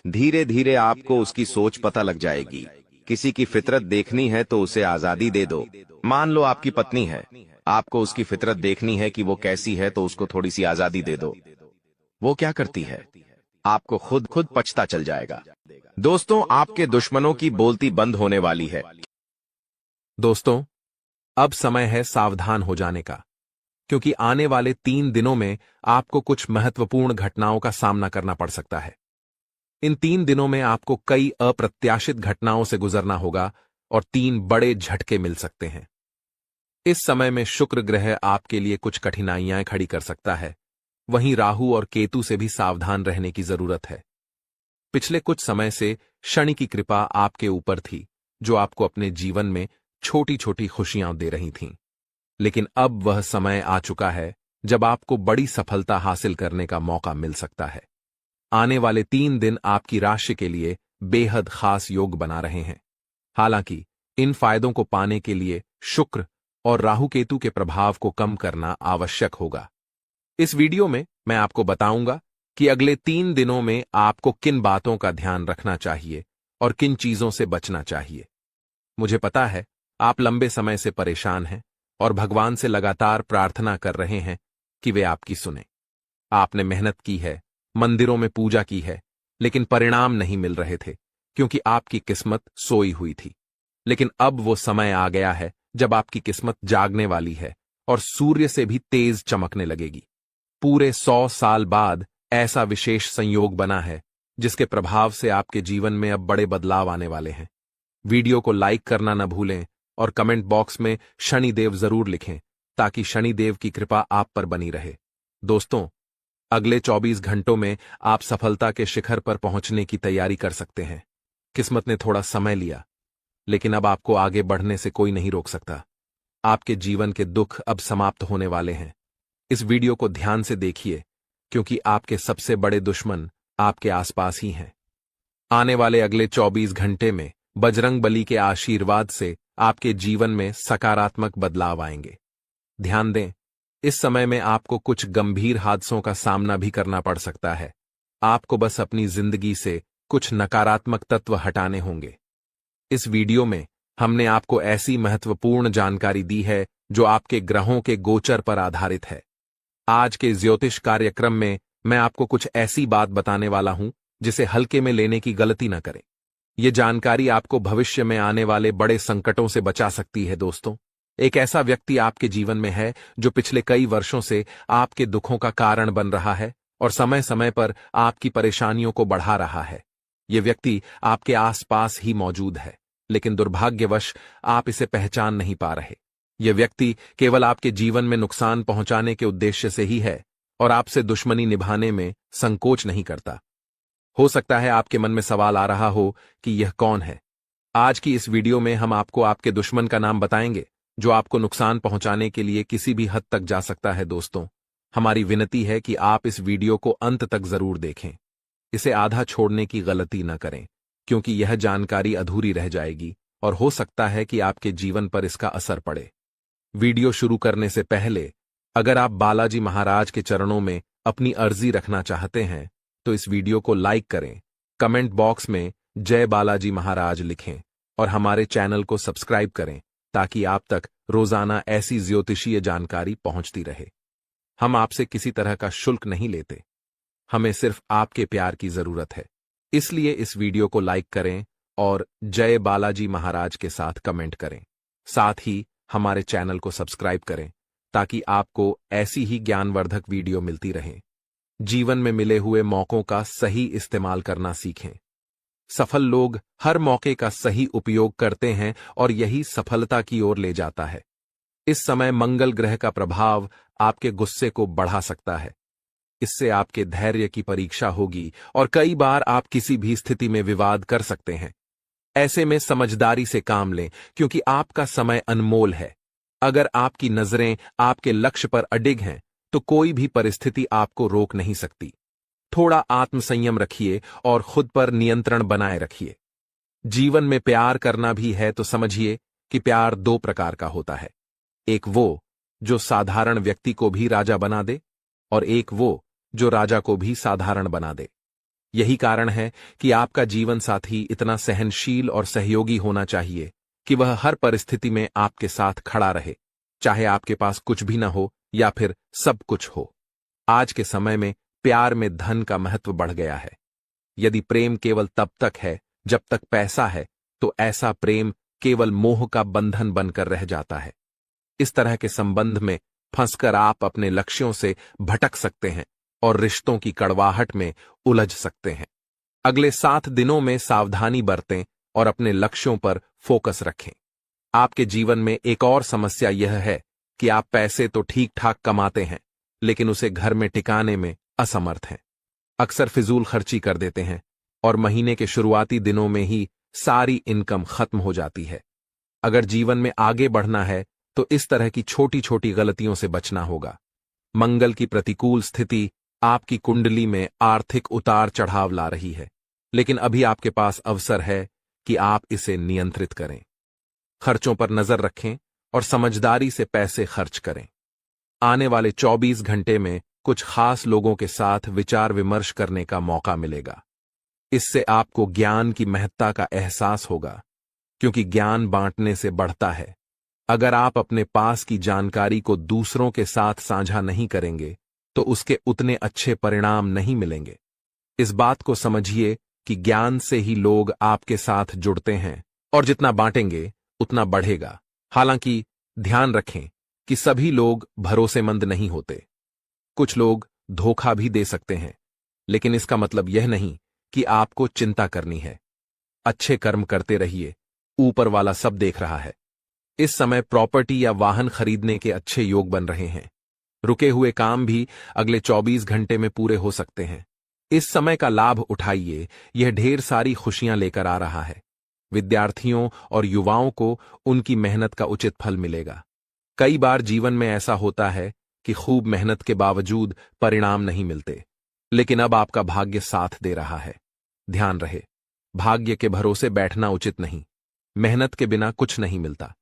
धीरे धीरे आपको उसकी सोच पता लग जाएगी। किसी की फितरत देखनी है तो उसे आजादी दे दो। मान लो आपकी पत्नी है, आपको उसकी फितरत देखनी है कि वो कैसी है, तो उसको थोड़ी सी आजादी दे दो। वो क्या करती है, आपको खुद खुद पछता चल जाएगा। दोस्तों, आपके दुश्मनों की बोलती बंद होने वाली है। दोस्तों, अब समय है सावधान हो जाने का, क्योंकि आने वाले 3 दिनों में आपको कुछ महत्वपूर्ण घटनाओं का सामना करना पड़ सकता है। इन 3 दिनों में आपको कई अप्रत्याशित घटनाओं से गुजरना होगा और 3 बड़े झटके मिल सकते हैं। इस समय में शुक्र ग्रह आपके लिए कुछ कठिनाइयां खड़ी कर सकता है। वहीं राहु और केतु से भी सावधान रहने की जरूरत है। पिछले कुछ समय से शनि की कृपा आपके ऊपर थी, जो आपको अपने जीवन में छोटी छोटी खुशियां दे रही थीं। लेकिन अब वह समय आ चुका है जब आपको बड़ी सफलता हासिल करने का मौका मिल सकता है। आने वाले 3 दिन आपकी राशि के लिए बेहद खास योग बना रहे हैं। हालांकि इन फायदों को पाने के लिए शुक्र और राहु केतु के प्रभाव को कम करना आवश्यक होगा। इस वीडियो में मैं आपको बताऊंगा कि अगले 3 दिनों में आपको किन बातों का ध्यान रखना चाहिए और किन चीजों से बचना चाहिए। मुझे पता है आप लंबे समय से परेशान हैं और भगवान से लगातार प्रार्थना कर रहे हैं कि वे आपकी सुने। आपने मेहनत की है, मंदिरों में पूजा की है, लेकिन परिणाम नहीं मिल रहे थे क्योंकि आपकी किस्मत सोई हुई थी। लेकिन अब वो समय आ गया है जब आपकी किस्मत जागने वाली है और सूर्य से भी तेज चमकने लगेगी। पूरे 100 साल बाद ऐसा विशेष संयोग बना है जिसके प्रभाव से आपके जीवन में अब बड़े बदलाव आने वाले हैं। वीडियो को लाइक करना न भूलें और कमेंट बॉक्स में शनिदेव जरूर लिखें ताकि शनिदेव की कृपा आप पर बनी रहे। दोस्तों, अगले 24 घंटों में आप सफलता के शिखर पर पहुंचने की तैयारी कर सकते हैं। किस्मत ने थोड़ा समय लिया, लेकिन अब आपको आगे बढ़ने से कोई नहीं रोक सकता। आपके जीवन के दुख अब समाप्त होने वाले हैं। इस वीडियो को ध्यान से देखिए क्योंकि आपके सबसे बड़े दुश्मन आपके आसपास ही हैं। आने वाले अगले 24 घंटे में बजरंगबली के आशीर्वाद से आपके जीवन में सकारात्मक बदलाव आएंगे। ध्यान दें, इस समय में आपको कुछ गंभीर हादसों का सामना भी करना पड़ सकता है। आपको बस अपनी जिंदगी से कुछ नकारात्मक तत्व हटाने होंगे। इस वीडियो में हमने आपको ऐसी महत्वपूर्ण जानकारी दी है जो आपके ग्रहों के गोचर पर आधारित है। आज के ज्योतिष कार्यक्रम में मैं आपको कुछ ऐसी बात बताने वाला हूं जिसे हल्के में लेने की गलती न करें। यह जानकारी आपको भविष्य में आने वाले बड़े संकटों से बचा सकती है। दोस्तों, एक ऐसा व्यक्ति आपके जीवन में है जो पिछले कई वर्षों से आपके दुखों का कारण बन रहा है और समय समय पर आपकी परेशानियों को बढ़ा रहा है। यह व्यक्ति आपके आसपास ही मौजूद है, लेकिन दुर्भाग्यवश आप इसे पहचान नहीं पा रहे। यह व्यक्ति केवल आपके जीवन में नुकसान पहुंचाने के उद्देश्य से ही है और आपसे दुश्मनी निभाने में संकोच नहीं करता। हो सकता है आपके मन में सवाल आ रहा हो कि यह कौन है। आज की इस वीडियो में हम आपको आपके दुश्मन का नाम बताएंगे जो आपको नुकसान पहुंचाने के लिए किसी भी हद तक जा सकता है। दोस्तों, हमारी विनती है कि आप इस वीडियो को अंत तक जरूर देखें। इसे आधा छोड़ने की गलती न करें क्योंकि यह जानकारी अधूरी रह जाएगी और हो सकता है कि आपके जीवन पर इसका असर पड़े। वीडियो शुरू करने से पहले अगर आप बालाजी महाराज के चरणों में अपनी अर्जी रखना चाहते हैं तो इस वीडियो को लाइक करें, कमेंट बॉक्स में जय बालाजी महाराज लिखें और हमारे चैनल को सब्सक्राइब करें ताकि आप तक रोजाना ऐसी ज्योतिषीय जानकारी पहुंचती रहे। हम आपसे किसी तरह का शुल्क नहीं लेते, हमें सिर्फ आपके प्यार की जरूरत है। इसलिए इस वीडियो को लाइक करें और जय बालाजी महाराज के साथ कमेंट करें। साथ ही हमारे चैनल को सब्सक्राइब करें ताकि आपको ऐसी ही ज्ञानवर्धक वीडियो मिलती रहे। जीवन में मिले हुए मौकों का सही इस्तेमाल करना सीखें। सफल लोग हर मौके का सही उपयोग करते हैं और यही सफलता की ओर ले जाता है। इस समय मंगल ग्रह का प्रभाव आपके गुस्से को बढ़ा सकता है। इससे आपके धैर्य की परीक्षा होगी और कई बार आप किसी भी स्थिति में विवाद कर सकते हैं। ऐसे में समझदारी से काम लें क्योंकि आपका समय अनमोल है। अगर आपकी नजरें आपके लक्ष्य पर अडिग हैं तो कोई भी परिस्थिति आपको रोक नहीं सकती। थोड़ा आत्मसंयम रखिए और खुद पर नियंत्रण बनाए रखिए। जीवन में प्यार करना भी है तो समझिए कि प्यार 2 प्रकार का होता है। एक वो जो साधारण व्यक्ति को भी राजा बना दे और एक वो जो राजा को भी साधारण बना दे। यही कारण है कि आपका जीवन साथी इतना सहनशील और सहयोगी होना चाहिए कि वह हर परिस्थिति में आपके साथ खड़ा रहे, चाहे आपके पास कुछ भी न हो या फिर सब कुछ हो। आज के समय में प्यार में धन का महत्व बढ़ गया है। यदि प्रेम केवल तब तक है जब तक पैसा है तो ऐसा प्रेम केवल मोह का बंधन बनकर रह जाता है। इस तरह के संबंध में फंसकर आप अपने लक्ष्यों से भटक सकते हैं और रिश्तों की कड़वाहट में उलझ सकते हैं। अगले 7 दिनों में सावधानी बरतें और अपने लक्ष्यों पर फोकस रखें। आपके जीवन में एक और समस्या यह है कि आप पैसे तो ठीक ठाक कमाते हैं लेकिन उसे घर में टिकाने में असमर्थ हैं। अक्सर फिजूल खर्ची कर देते हैं और महीने के शुरुआती दिनों में ही सारी इनकम खत्म हो जाती है। अगर जीवन में आगे बढ़ना है तो इस तरह की छोटी छोटी गलतियों से बचना होगा। मंगल की प्रतिकूल स्थिति आपकी कुंडली में आर्थिक उतार चढ़ाव ला रही है, लेकिन अभी आपके पास अवसर है कि आप इसे नियंत्रित करें। खर्चों पर नजर रखें और समझदारी से पैसे खर्च करें। आने वाले 24 घंटे में कुछ खास लोगों के साथ विचार विमर्श करने का मौका मिलेगा। इससे आपको ज्ञान की महत्ता का एहसास होगा, क्योंकि ज्ञान बांटने से बढ़ता है। अगर आप अपने पास की जानकारी को दूसरों के साथ साझा नहीं करेंगे तो उसके उतने अच्छे परिणाम नहीं मिलेंगे। इस बात को समझिए कि ज्ञान से ही लोग आपके साथ जुड़ते हैं और जितना बांटेंगे उतना बढ़ेगा। हालांकि ध्यान रखें कि सभी लोग भरोसेमंद नहीं होते। कुछ लोग धोखा भी दे सकते हैं, लेकिन इसका मतलब यह नहीं कि आपको चिंता करनी है। अच्छे कर्म करते रहिए, ऊपर वाला सब देख रहा है। इस समय प्रॉपर्टी या वाहन खरीदने के अच्छे योग बन रहे हैं। रुके हुए काम भी अगले 24 घंटे में पूरे हो सकते हैं। इस समय का लाभ उठाइए, यह ढेर सारी खुशियां लेकर आ रहा है। विद्यार्थियों और युवाओं को उनकी मेहनत का उचित फल मिलेगा। कई बार जीवन में ऐसा होता है कि खूब मेहनत के बावजूद परिणाम नहीं मिलते, लेकिन अब आपका भाग्य साथ दे रहा है। ध्यान रहे, भाग्य के भरोसे बैठना उचित नहीं। मेहनत के बिना कुछ नहीं मिलता।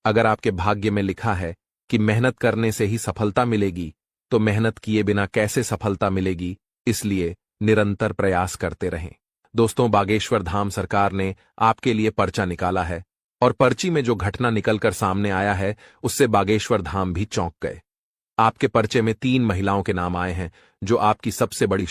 अगर आपके भाग्य में लिखा है कि मेहनत करने से ही सफलता मिलेगी, तो मेहनत किए बिना कैसे सफलता मिलेगी? इसलिए निरंतर प्रयास करते रहें। दोस्तों, बागेश्वर धाम सरकार ने आपके लिए पर्चा निकाला है और पर्ची में जो घटना निकलकर सामने आया है उससे बागेश्वर धाम भी चौंक गए। आपके पर्चे में 3 महिलाओं के नाम आए हैं जो आपकी सबसे बड़ी